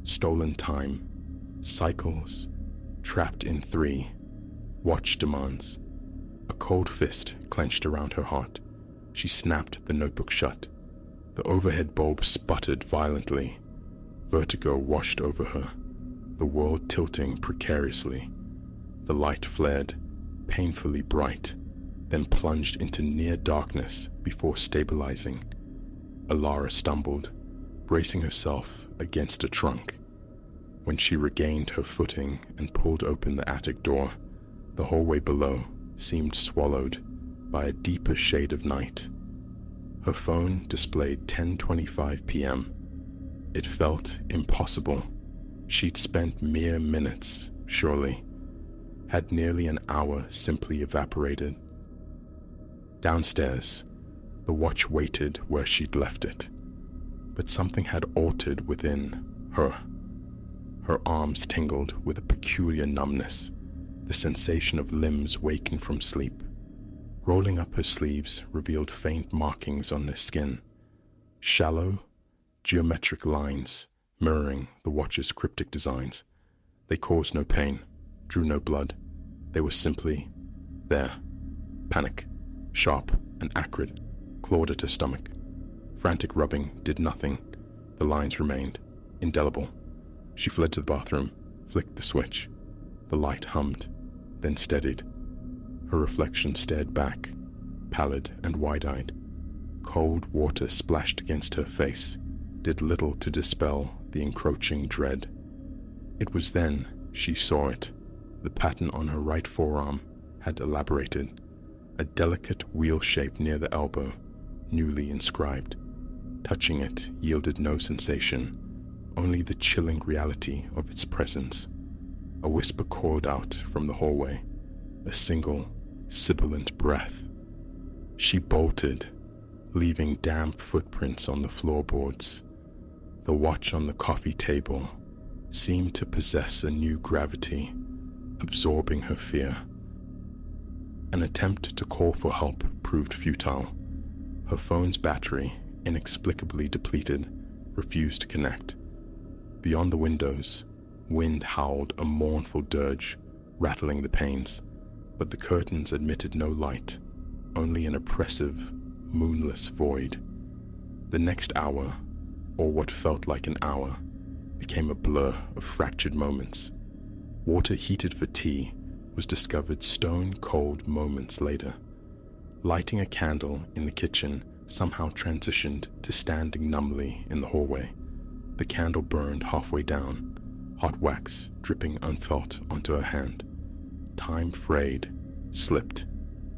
Stolen time, cycles, trapped in 3, watch demands. A cold fist clenched around her heart. She snapped the notebook shut. The overhead bulb sputtered violently. Vertigo washed over her, the world tilting precariously. The light flared, painfully bright, then plunged into near darkness before stabilizing. Alara stumbled, bracing herself against a trunk. When she regained her footing and pulled open the attic door, the hallway below seemed swallowed by a deeper shade of night. Her phone displayed 10:25 p.m. It felt impossible. She'd spent mere minutes, surely. Had nearly an hour simply evaporated. Downstairs, the watch waited where she'd left it. But something had altered within her. Her arms tingled with a peculiar numbness, the sensation of limbs waking from sleep. Rolling up her sleeves revealed faint markings on her skin, shallow, geometric lines mirroring the watch's cryptic designs. They caused no pain, drew no blood. They were simply there. Panic, sharp and acrid, clawed at her stomach. Frantic rubbing did nothing. The lines remained, indelible. She fled to the bathroom, flicked the switch. The light hummed, then steadied. Her reflection stared back, pallid and wide-eyed. Cold water splashed against her face, did little to dispel the encroaching dread. It was then she saw it. The pattern on her right forearm had elaborated, a delicate wheel shape near the elbow, newly inscribed. Touching it yielded no sensation, only the chilling reality of its presence. A whisper called out from the hallway, a single, sibilant breath. She bolted, leaving damp footprints on the floorboards. The watch on the coffee table seemed to possess a new gravity, absorbing her fear. An attempt to call for help proved futile. Her phone's battery, inexplicably depleted, refused to connect. Beyond the windows, wind howled a mournful dirge, rattling the panes, but the curtains admitted no light, only an oppressive, moonless void. The next hour, or what felt like an hour, became a blur of fractured moments. Water heated for tea was discovered stone-cold moments later. Lighting a candle in the kitchen somehow transitioned to standing numbly in the hallway. The candle burned halfway down, hot wax dripping unfelt onto her hand. Time frayed, slipped,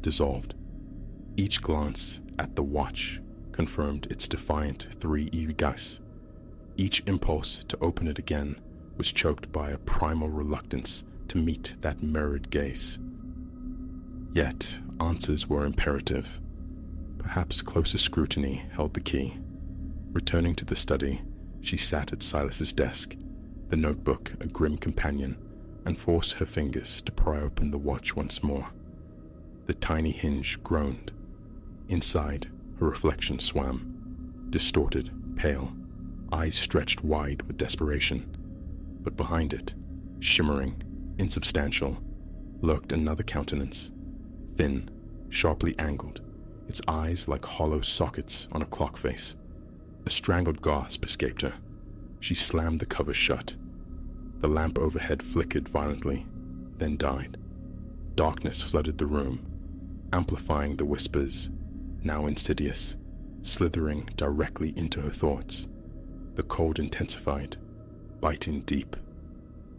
dissolved. Each glance at the watch confirmed its defiant 3E gas. Each impulse to open it again was choked by a primal reluctance to meet that mirrored gaze. Yet, answers were imperative. Perhaps closer scrutiny held the key. Returning to the study, she sat at Silas's desk, the notebook a grim companion, and forced her fingers to pry open the watch once more. The tiny hinge groaned. Inside, her reflection swam, distorted, pale, eyes stretched wide with desperation. But behind it, shimmering, insubstantial, lurked another countenance, thin, sharply angled, its eyes like hollow sockets on a clock face. A strangled gasp escaped her. She slammed the cover shut. The lamp overhead flickered violently, then died. Darkness flooded the room, amplifying the whispers, now insidious, slithering directly into her thoughts. The cold intensified, biting deep.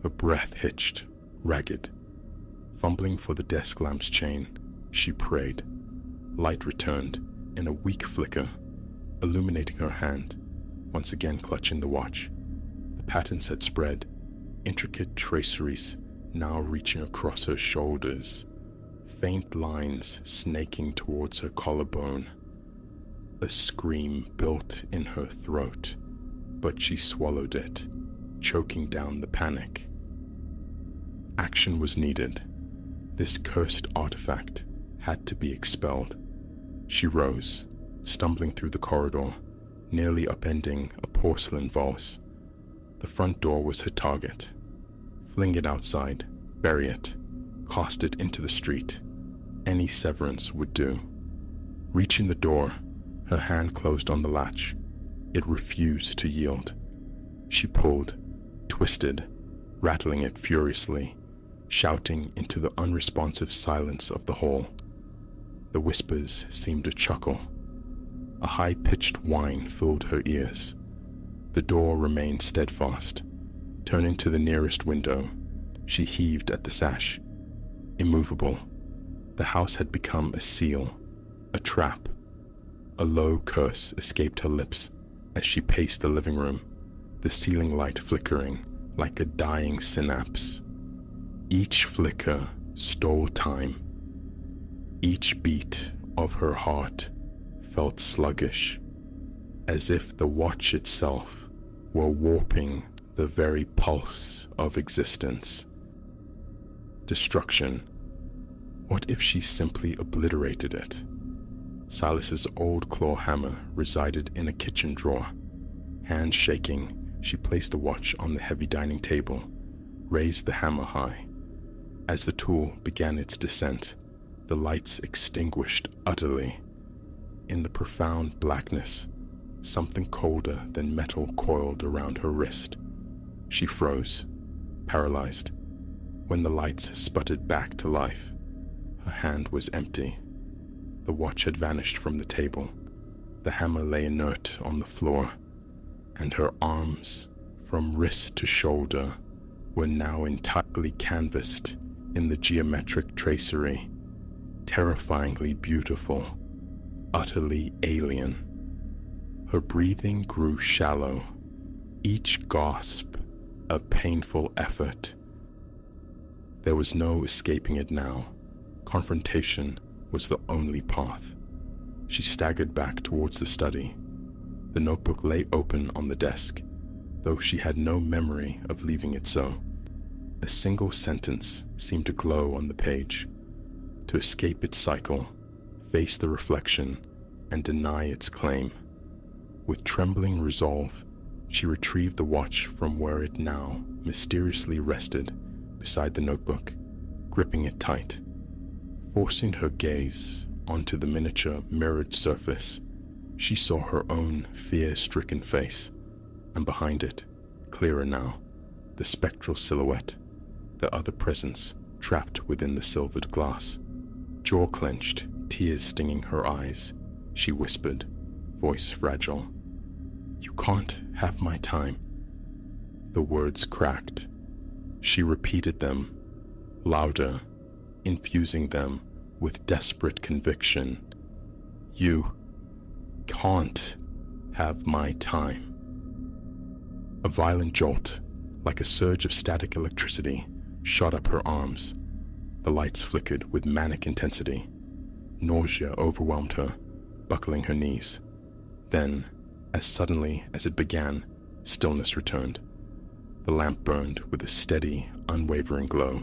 Her breath hitched, ragged. Fumbling for the desk lamp's chain, she prayed. Light returned in a weak flicker, illuminating her hand, once again clutching the watch. The patterns had spread, intricate traceries now reaching across her shoulders, faint lines snaking towards her collarbone. A scream built in her throat, but she swallowed it, choking down the panic. Action was needed. This cursed artifact had to be expelled. She rose, stumbling through the corridor, nearly upending a porcelain vase. The front door was her target. Fling it outside, bury it, cast it into the street. Any severance would do. Reaching the door, her hand closed on the latch. It refused to yield. She pulled, twisted, rattling it furiously, shouting into the unresponsive silence of the hall. The whispers seemed to chuckle. A high-pitched whine filled her ears. The door remained steadfast. Turning to the nearest window, she heaved at the sash. Immovable. The house had become a seal, a trap. A low curse escaped her lips as she paced the living room, the ceiling light flickering like a dying synapse. Each flicker stole time. Each beat of her heart felt sluggish, as if the watch itself were warping the very pulse of existence. Destruction. What if she simply obliterated it? Silas's old claw hammer resided in a kitchen drawer. Hands shaking, she placed the watch on the heavy dining table, raised the hammer high. As the tool began its descent, the lights extinguished utterly. In the profound blackness, something colder than metal coiled around her wrist. She froze, paralyzed. When the lights sputtered back to life, her hand was empty. The watch had vanished from the table. The hammer lay inert on the floor, and her arms, from wrist to shoulder, were now entirely canvassed in the geometric tracery, terrifyingly beautiful, utterly alien. Her breathing grew shallow, each gasp a painful effort. There was no escaping it now. Confrontation was the only path. She staggered back towards the study. The notebook lay open on the desk, though she had no memory of leaving it so. A single sentence seemed to glow on the page. To escape its cycle, face the reflection, and deny its claim. With trembling resolve, she retrieved the watch from where it now mysteriously rested beside the notebook, gripping it tight. Forcing her gaze onto the miniature mirrored surface, she saw her own fear-stricken face, and behind it, clearer now, the spectral silhouette, the other presence trapped within the silvered glass. Jaw clenched, tears stinging her eyes, she whispered, voice fragile, "You can't have my time." The words cracked. She repeated them, louder, infusing them with desperate conviction. "You can't have my time." A violent jolt, like a surge of static electricity, shot up her arms. The lights flickered with manic intensity. Nausea overwhelmed her, buckling her knees. Then, as suddenly as it began, stillness returned. The lamp burned with a steady, unwavering glow.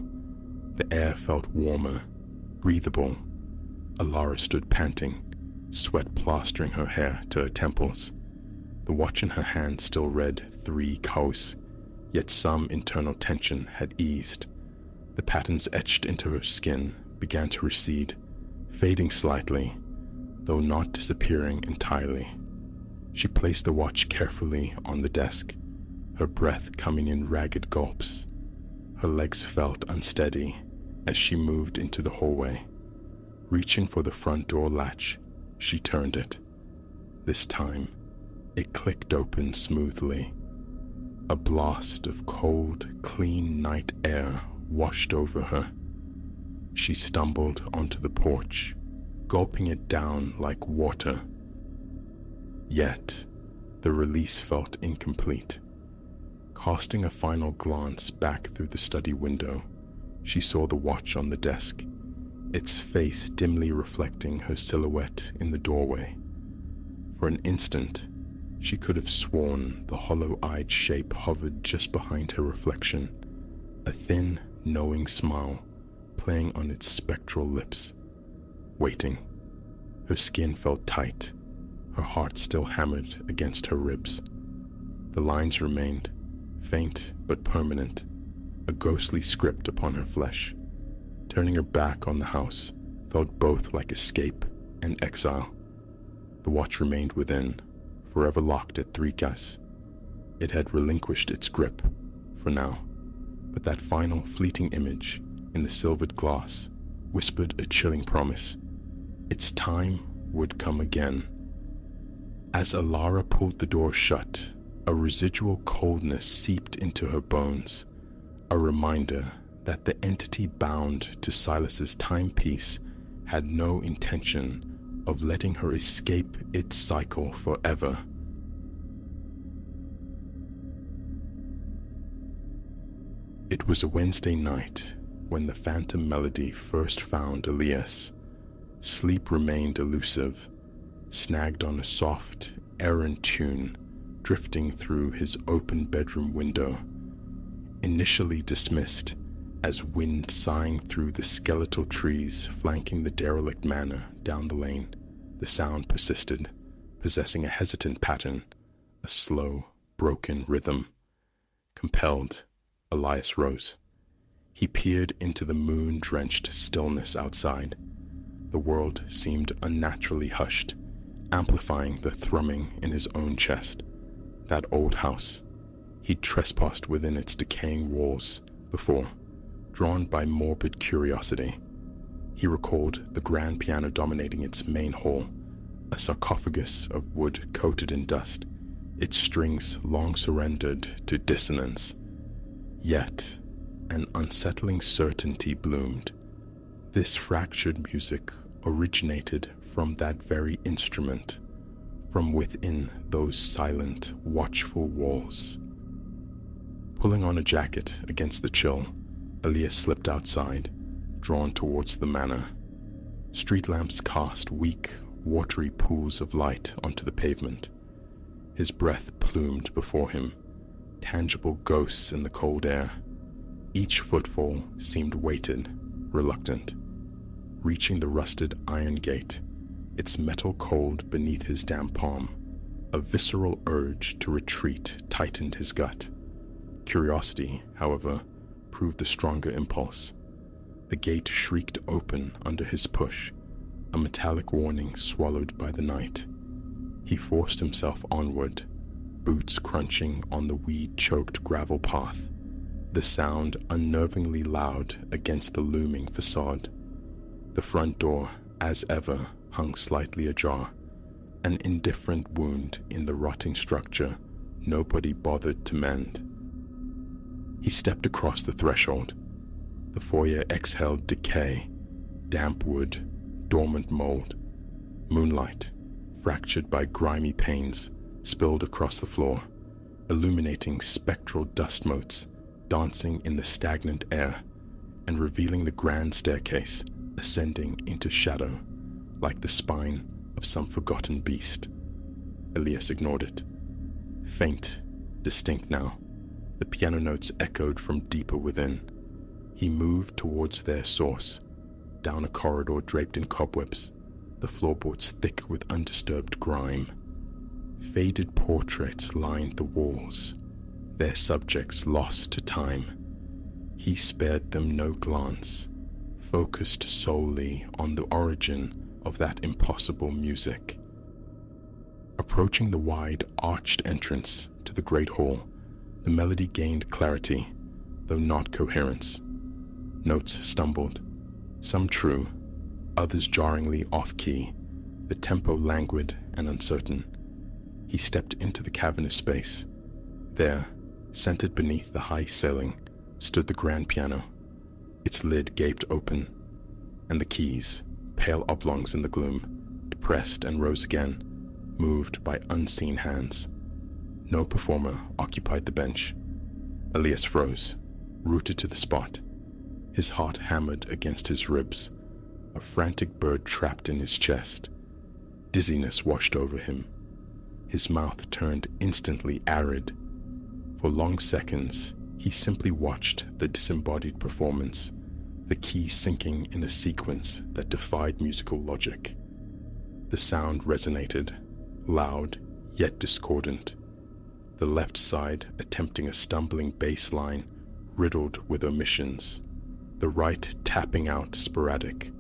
The air felt warmer, breathable. Alara stood panting, sweat plastering her hair to her temples. The watch in her hand still read 3 Kaus, yet some internal tension had eased. The patterns etched into her skin began to recede, fading slightly, though not disappearing entirely. She placed the watch carefully on the desk, her breath coming in ragged gulps. Her legs felt unsteady as she moved into the hallway. Reaching for the front door latch, she turned it. This time, it clicked open smoothly. A blast of cold, clean night air washed over her. She stumbled onto the porch, gulping it down like water. Yet, the release felt incomplete. Casting a final glance back through the study window, she saw the watch on the desk, its face dimly reflecting her silhouette in the doorway. For an instant, she could have sworn the hollow-eyed shape hovered just behind her reflection, a thin, knowing smile playing on its spectral lips. Waiting. Her skin felt tight, her heart still hammered against her ribs. The lines remained, faint but permanent, a ghostly script upon her flesh. Turning her back on the house felt both like escape and exile. The watch remained within, forever locked at 3 Gas. It had relinquished its grip, for now, but that final fleeting image in the silvered glass whispered a chilling promise. Its time would come again. As Alara pulled the door shut, a residual coldness seeped into her bones, a reminder that the entity bound to Silas's timepiece had no intention of letting her escape its cycle forever. It was a Wednesday night when the phantom melody first found Elias. Sleep remained elusive, snagged on a soft, errant tune drifting through his open bedroom window. Initially dismissed as wind sighing through the skeletal trees flanking the derelict manor down the lane, the sound persisted, possessing a hesitant pattern, a slow, broken rhythm. Compelled, Elias rose. He peered into the moon-drenched stillness outside. The world seemed unnaturally hushed, amplifying the thrumming in his own chest. That old house. He'd trespassed within its decaying walls before, drawn by morbid curiosity. He recalled the grand piano dominating its main hall, a sarcophagus of wood coated in dust, its strings long surrendered to dissonance. Yet, an unsettling certainty bloomed. This fractured music originated from that very instrument, from within those silent, watchful walls. Pulling on a jacket against the chill, Elias slipped outside, drawn towards the manor. Street lamps cast weak, watery pools of light onto the pavement. His breath plumed before him, tangible ghosts in the cold air. Each footfall seemed weighted, reluctant. Reaching the rusted iron gate, its metal cold beneath his damp palm, a visceral urge to retreat tightened his gut. Curiosity, however, proved the stronger impulse. The gate shrieked open under his push, a metallic warning swallowed by the night. He forced himself onward, boots crunching on the weed-choked gravel path, the sound unnervingly loud against the looming facade. The front door, as ever, hung slightly ajar, an indifferent wound in the rotting structure nobody bothered to mend. He stepped across the threshold. The foyer exhaled decay, damp wood, dormant mold. Moonlight, fractured by grimy panes, spilled across the floor, illuminating spectral dust motes dancing in the stagnant air and revealing the grand staircase ascending into shadow like the spine of some forgotten beast. Elias ignored it. Faint, distinct now, the piano notes echoed from deeper within. He moved towards their source, down a corridor draped in cobwebs, the floorboards thick with undisturbed grime. Faded portraits lined the walls, their subjects lost to time. He spared them no glance, focused solely on the origin of that impossible music. Approaching the wide, arched entrance to the great hall, the melody gained clarity, though not coherence. Notes stumbled, some true, others jarringly off-key, the tempo languid and uncertain. He stepped into the cavernous space. There, centered beneath the high ceiling, stood the grand piano. Its lid gaped open, and the keys, pale oblongs in the gloom, depressed and rose again, moved by unseen hands. No performer occupied the bench. Elias froze, rooted to the spot. His heart hammered against his ribs, a frantic bird trapped in his chest. Dizziness washed over him. His mouth turned instantly arid. For long seconds, he simply watched the disembodied performance, the keys sinking in a sequence that defied musical logic. The sound resonated, loud yet discordant. The left side attempting a stumbling bass line riddled with omissions, the right tapping out sporadic,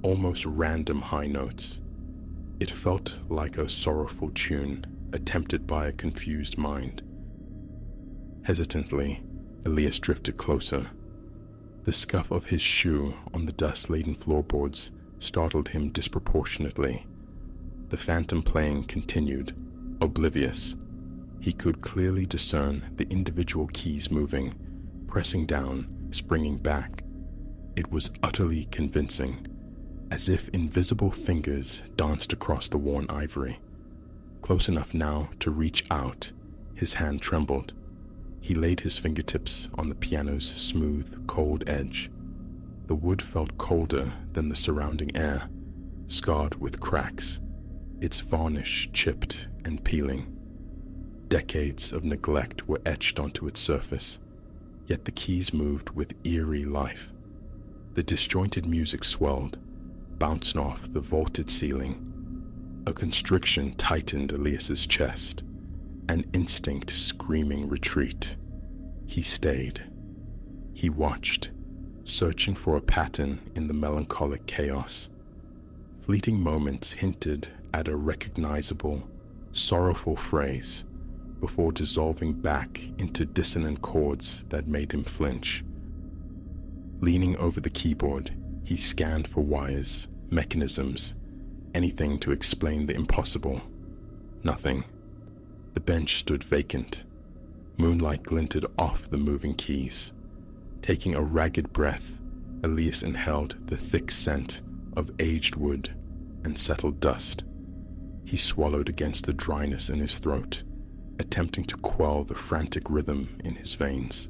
almost random high notes. It felt like a sorrowful tune attempted by a confused mind. Hesitantly, Elias drifted closer. The scuff of his shoe on the dust-laden floorboards startled him disproportionately. The phantom playing continued, oblivious. He could clearly discern the individual keys moving, pressing down, springing back. It was utterly convincing, as if invisible fingers danced across the worn ivory. Close enough now to reach out, his hand trembled. He laid his fingertips on the piano's smooth, cold edge. The wood felt colder than the surrounding air, scarred with cracks, its varnish chipped and peeling. Decades of neglect were etched onto its surface, yet the keys moved with eerie life. The disjointed music swelled, bouncing off the vaulted ceiling. A constriction tightened Elias's chest, an instinct screaming retreat. He stayed. He watched, searching for a pattern in the melancholic chaos. Fleeting moments hinted at a recognizable, sorrowful phrase before dissolving back into dissonant chords that made him flinch. Leaning over the keyboard, he scanned for wires, mechanisms, anything to explain the impossible. Nothing. The bench stood vacant. Moonlight glinted off the moving keys. Taking a ragged breath, Elias inhaled the thick scent of aged wood and settled dust. He swallowed against the dryness in his throat, attempting to quell the frantic rhythm in his veins.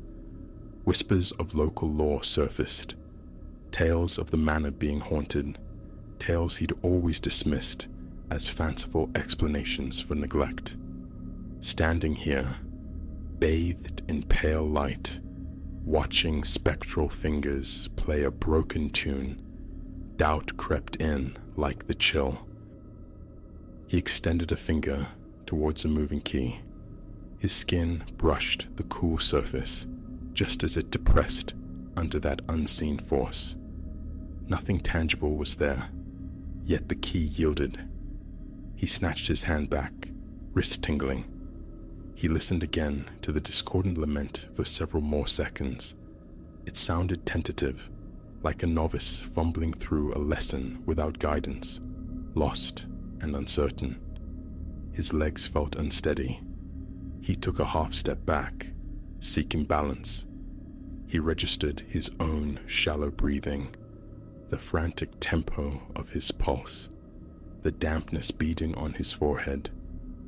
Whispers of local lore surfaced, tales of the manor being haunted, tales he'd always dismissed as fanciful explanations for neglect. Standing here, bathed in pale light, watching spectral fingers play a broken tune, doubt crept in like the chill. He extended a finger towards a moving key. His skin brushed the cool surface just as it depressed under that unseen force. Nothing tangible was there, yet the key yielded. He snatched his hand back, wrist tingling. He listened again to the discordant lament for several more seconds. It sounded tentative, like a novice fumbling through a lesson without guidance, lost and uncertain. His legs felt unsteady. He took a half step back, seeking balance. He registered his own shallow breathing, the frantic tempo of his pulse, the dampness beading on his forehead,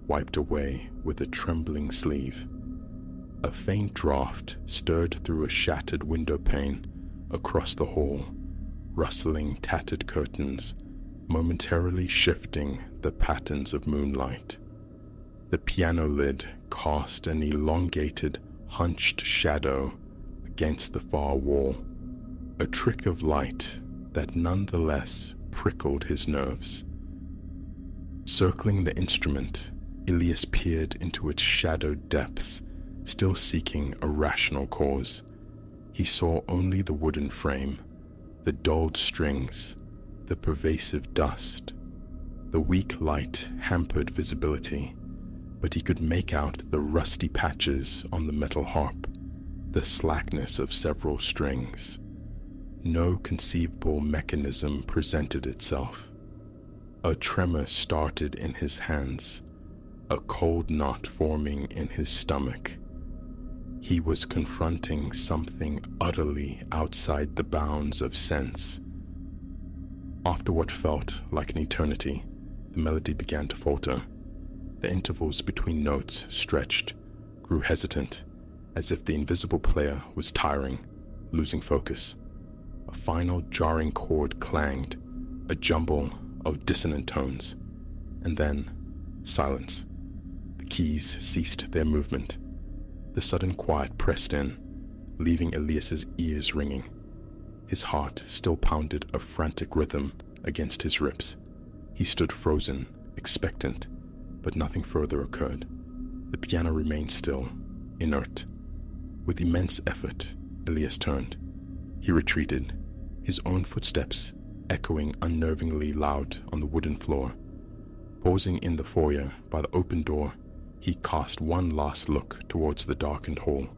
wiped away with a trembling sleeve. A faint draft stirred through a shattered window pane across the hall, rustling tattered curtains, momentarily shifting the patterns of moonlight. The piano lid cast an elongated, hunched shadow against the far wall, a trick of light that nonetheless prickled his nerves. Circling the instrument, Elias peered into its shadowed depths, still seeking a rational cause. He saw only the wooden frame, the dulled strings, the pervasive dust. The weak light hampered visibility, but he could make out the rusty patches on the metal harp, the slackness of several strings. No conceivable mechanism presented itself. A tremor started in his hands, a cold knot forming in his stomach. He was confronting something utterly outside the bounds of sense. After what felt like an eternity, the melody began to falter. The intervals between notes stretched, grew hesitant, as if the invisible player was tiring, losing focus. A final jarring chord clanged, a jumble of dissonant tones, and then silence. The keys ceased their movement. The sudden quiet pressed in, leaving Elias's ears ringing. His heart still pounded a frantic rhythm against his ribs. He stood frozen, expectant, but nothing further occurred. The piano remained still, inert. With immense effort, Elias turned. He retreated, his own footsteps echoing unnervingly loud on the wooden floor. Pausing in the foyer by the open door, he cast one last look towards the darkened hall.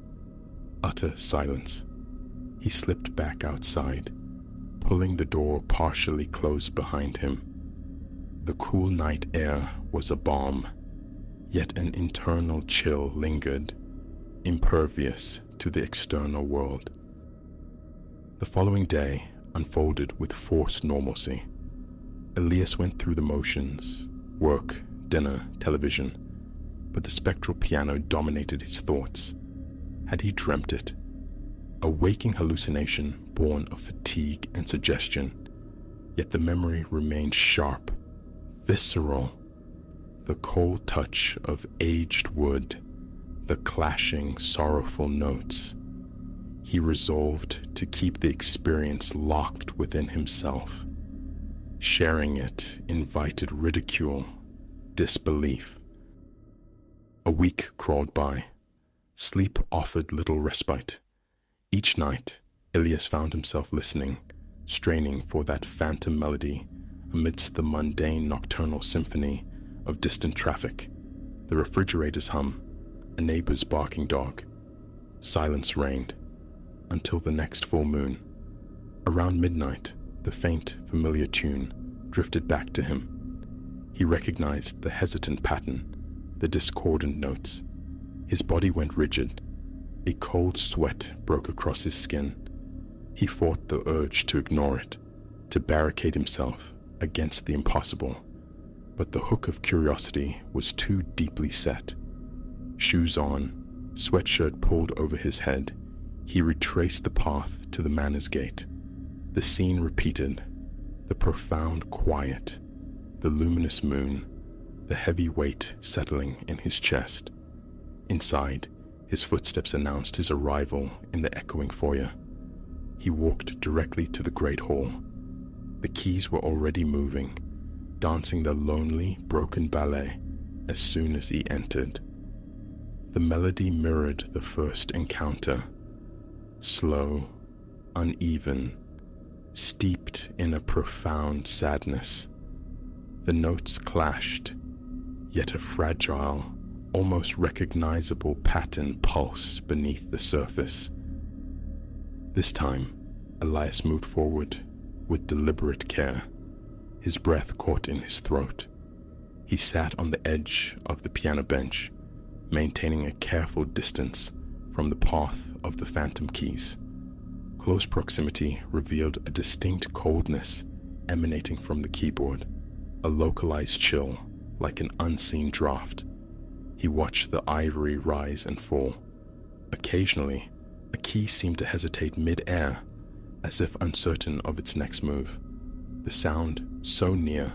Utter silence. He slipped back outside, pulling the door partially closed behind him. The cool night air was a balm, yet an internal chill lingered, impervious to the external world. The following day unfolded with forced normalcy. Elias went through the motions, work, dinner, television, but the spectral piano dominated his thoughts. Had he dreamt it? A waking hallucination born of fatigue and suggestion, yet the memory remained sharp, visceral. The cold touch of aged wood, the clashing, sorrowful notes. He resolved to keep the experience locked within himself. Sharing it invited ridicule, disbelief. A week crawled by. Sleep offered little respite. Each night, Ilias found himself listening, straining for that phantom melody amidst the mundane nocturnal symphony of distant traffic, the refrigerator's hum, a neighbor's barking dog. Silence reigned until the next full moon. Around midnight, the faint, familiar tune drifted back to him. He recognized the hesitant pattern, the discordant notes. His body went rigid. A cold sweat broke across his skin. He fought the urge to ignore it, to barricade himself against the impossible. But the hook of curiosity was too deeply set. Shoes on, sweatshirt pulled over his head, he retraced the path to the manor's gate. The scene repeated, the profound quiet, the luminous moon, the heavy weight settling in his chest. Inside, his footsteps announced his arrival in the echoing foyer. He walked directly to the great hall. The keys were already moving, dancing their lonely, broken ballet as soon as he entered. The melody mirrored the first encounter, slow, uneven, steeped in a profound sadness. The notes clashed, yet a fragile, almost recognizable pattern pulsed beneath the surface. This time, Elias moved forward with deliberate care, his breath caught in his throat. He sat on the edge of the piano bench, maintaining a careful distance from the path of the phantom keys. Close proximity revealed a distinct coldness emanating from the keyboard, a localized chill like an unseen draft. He watched the ivory rise and fall. Occasionally, a key seemed to hesitate mid-air, as if uncertain of its next move. The sound, so near,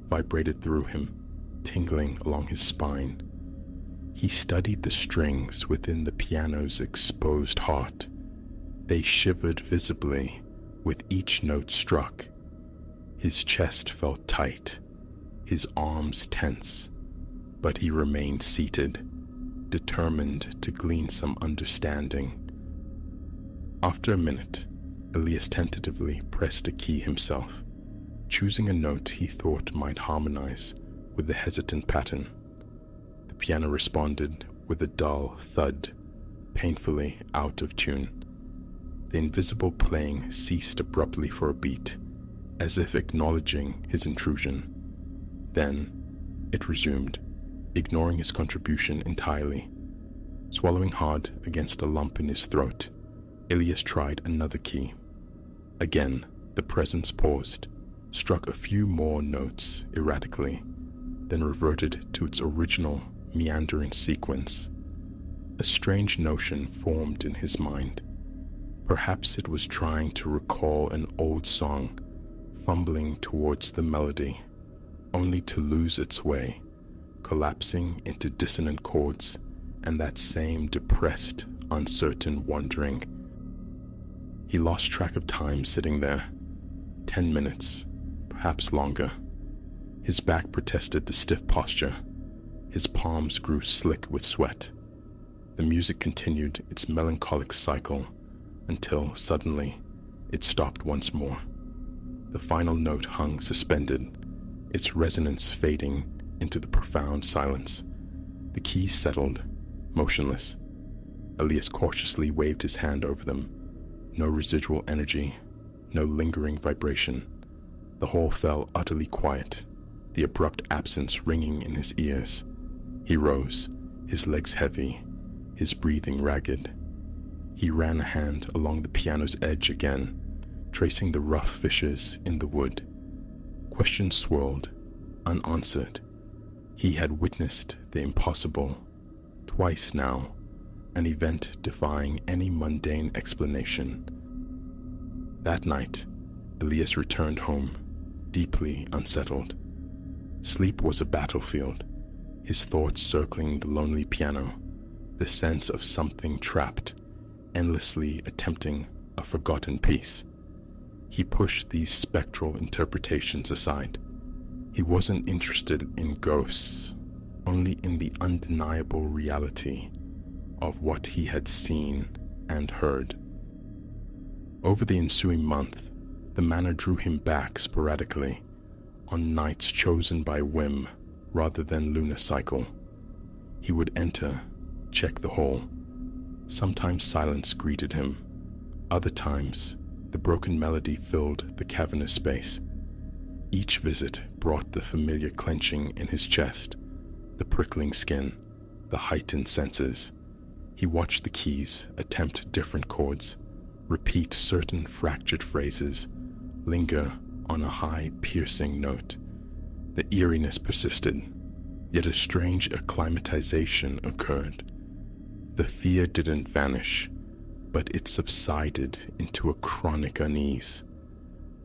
vibrated through him, tingling along his spine. He studied the strings within the piano's exposed heart. They shivered visibly with each note struck. His chest felt tight, his arms tense, but he remained seated, determined to glean some understanding. After a minute, Elias tentatively pressed a key himself, choosing a note he thought might harmonize with the hesitant pattern. The piano responded with a dull thud, painfully out of tune. The invisible playing ceased abruptly for a beat, as if acknowledging his intrusion. Then it resumed, ignoring his contribution entirely. Swallowing hard against a lump in his throat, Ilias tried another key. Again, the presence paused, struck a few more notes erratically, then reverted to its original meandering sequence. A strange notion formed in his mind. Perhaps it was trying to recall an old song, fumbling towards the melody, only to lose its way, collapsing into dissonant chords and that same depressed, uncertain wandering. He lost track of time sitting there. 10 minutes, perhaps longer. His back protested the stiff posture. His palms grew slick with sweat. The music continued its melancholic cycle until, suddenly, it stopped once more. The final note hung suspended, its resonance fading into the profound silence. The keys settled, motionless. Elias cautiously waved his hand over them. No residual energy, no lingering vibration. The hall fell utterly quiet, the abrupt absence ringing in his ears. He rose, his legs heavy, his breathing ragged. He ran a hand along the piano's edge again, tracing the rough fissures in the wood. Questions swirled, unanswered. He had witnessed the impossible, twice now, an event defying any mundane explanation. That night, Elias returned home, deeply unsettled. Sleep was a battlefield. his thoughts circling the lonely piano, the sense of something trapped, endlessly attempting a forgotten piece. He pushed these spectral interpretations aside. He wasn't interested in ghosts, only in the undeniable reality of what he had seen and heard. Over the ensuing month, the manor drew him back sporadically, on nights chosen by whim rather than lunar cycle. He would enter, check the hall. Sometimes silence greeted him. Other times, the broken melody filled the cavernous space. Each visit brought the familiar clenching in his chest, the prickling skin, the heightened senses. He watched the keys attempt different chords, repeat certain fractured phrases, linger on a high, piercing note. The eeriness persisted, yet a strange acclimatization occurred. The fear didn't vanish, but it subsided into a chronic unease,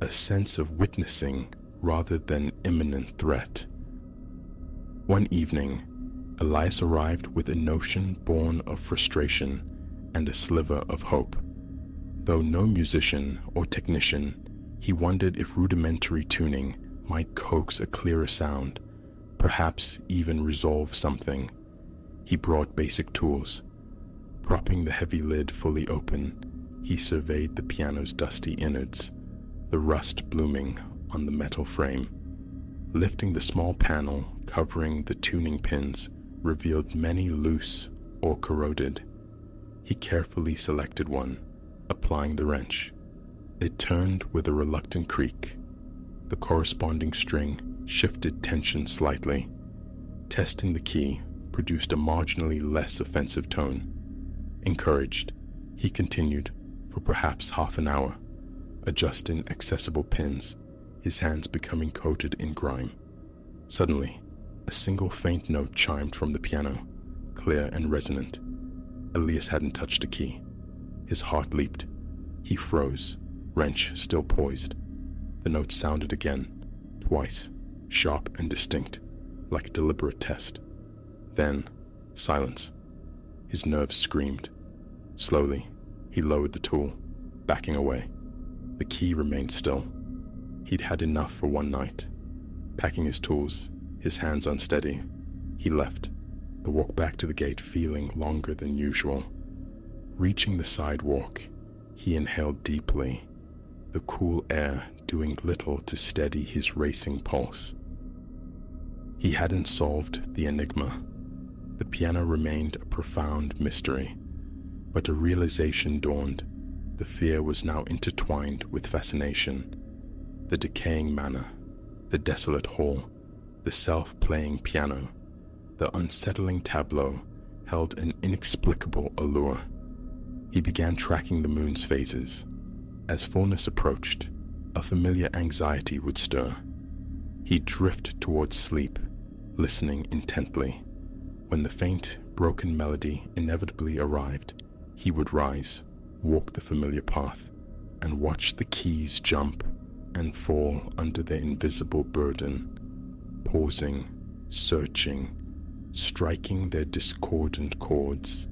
a sense of witnessing rather than imminent threat. One evening, Elias arrived with a notion born of frustration and a sliver of hope. Though no musician or technician, he wondered if rudimentary tuning might coax a clearer sound, perhaps even resolve something. He brought basic tools. Propping the heavy lid fully open, he surveyed the piano's dusty innards, the rust blooming on the metal frame. Lifting the small panel covering the tuning pins revealed many loose or corroded. He carefully selected one, applying the wrench. It turned with a reluctant creak. The corresponding string shifted tension slightly. Testing the key produced a marginally less offensive tone. Encouraged, he continued for perhaps half an hour, adjusting accessible pins, his hands becoming coated in grime. Suddenly, a single faint note chimed from the piano, clear and resonant. Elias hadn't touched a key. His heart leaped. He froze, wrench still poised. The note sounded again, twice, sharp and distinct, like a deliberate test. Then, silence. His nerves screamed. Slowly, he lowered the tool, backing away. The key remained still. He'd had enough for one night. Packing his tools, his hands unsteady, he left, the walk back to the gate feeling longer than usual. Reaching the sidewalk, he inhaled deeply, the cool air doing little to steady his racing pulse. He hadn't solved the enigma. The piano remained a profound mystery, but a realization dawned. The fear was now intertwined with fascination. The decaying manor, the desolate hall, the self-playing piano, the unsettling tableau held an inexplicable allure. He began tracking the moon's phases. As fullness approached, a familiar anxiety would stir. He'd drift towards sleep, listening intently. When the faint, broken melody inevitably arrived, he would rise, walk the familiar path, and watch the keys jump and fall under their invisible burden, pausing, searching, striking their discordant chords.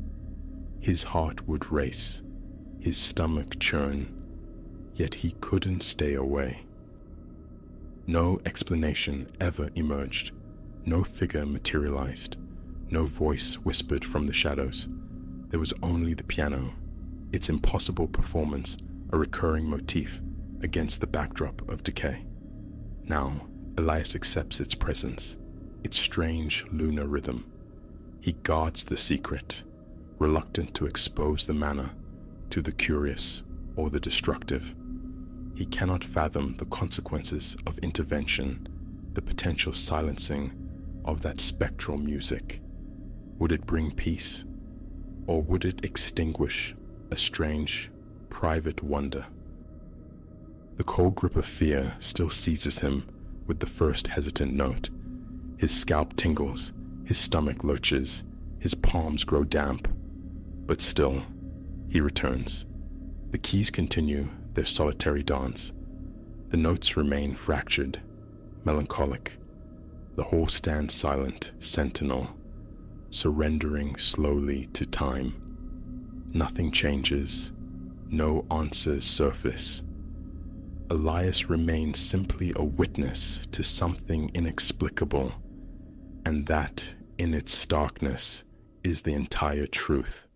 His heart would race, his stomach churn, yet he couldn't stay away. No explanation ever emerged, no figure materialized, no voice whispered from the shadows. There was only the piano, its impossible performance a recurring motif against the backdrop of decay. Now, Elias accepts its presence, its strange lunar rhythm. He guards the secret, reluctant to expose the manor to the curious or the destructive. He cannot fathom the consequences of intervention, the potential silencing of that spectral music. Would it bring peace, or would it extinguish a strange, private wonder? The cold grip of fear still seizes him with the first hesitant note. His scalp tingles, his stomach lurches, his palms grow damp. But still, he returns. The keys continue their solitary dance. The notes remain fractured, melancholic. The hall stands silent, sentinel, surrendering slowly to time. Nothing changes, no answers surface. Elias remains simply a witness to something inexplicable, and that, in its starkness, is the entire truth.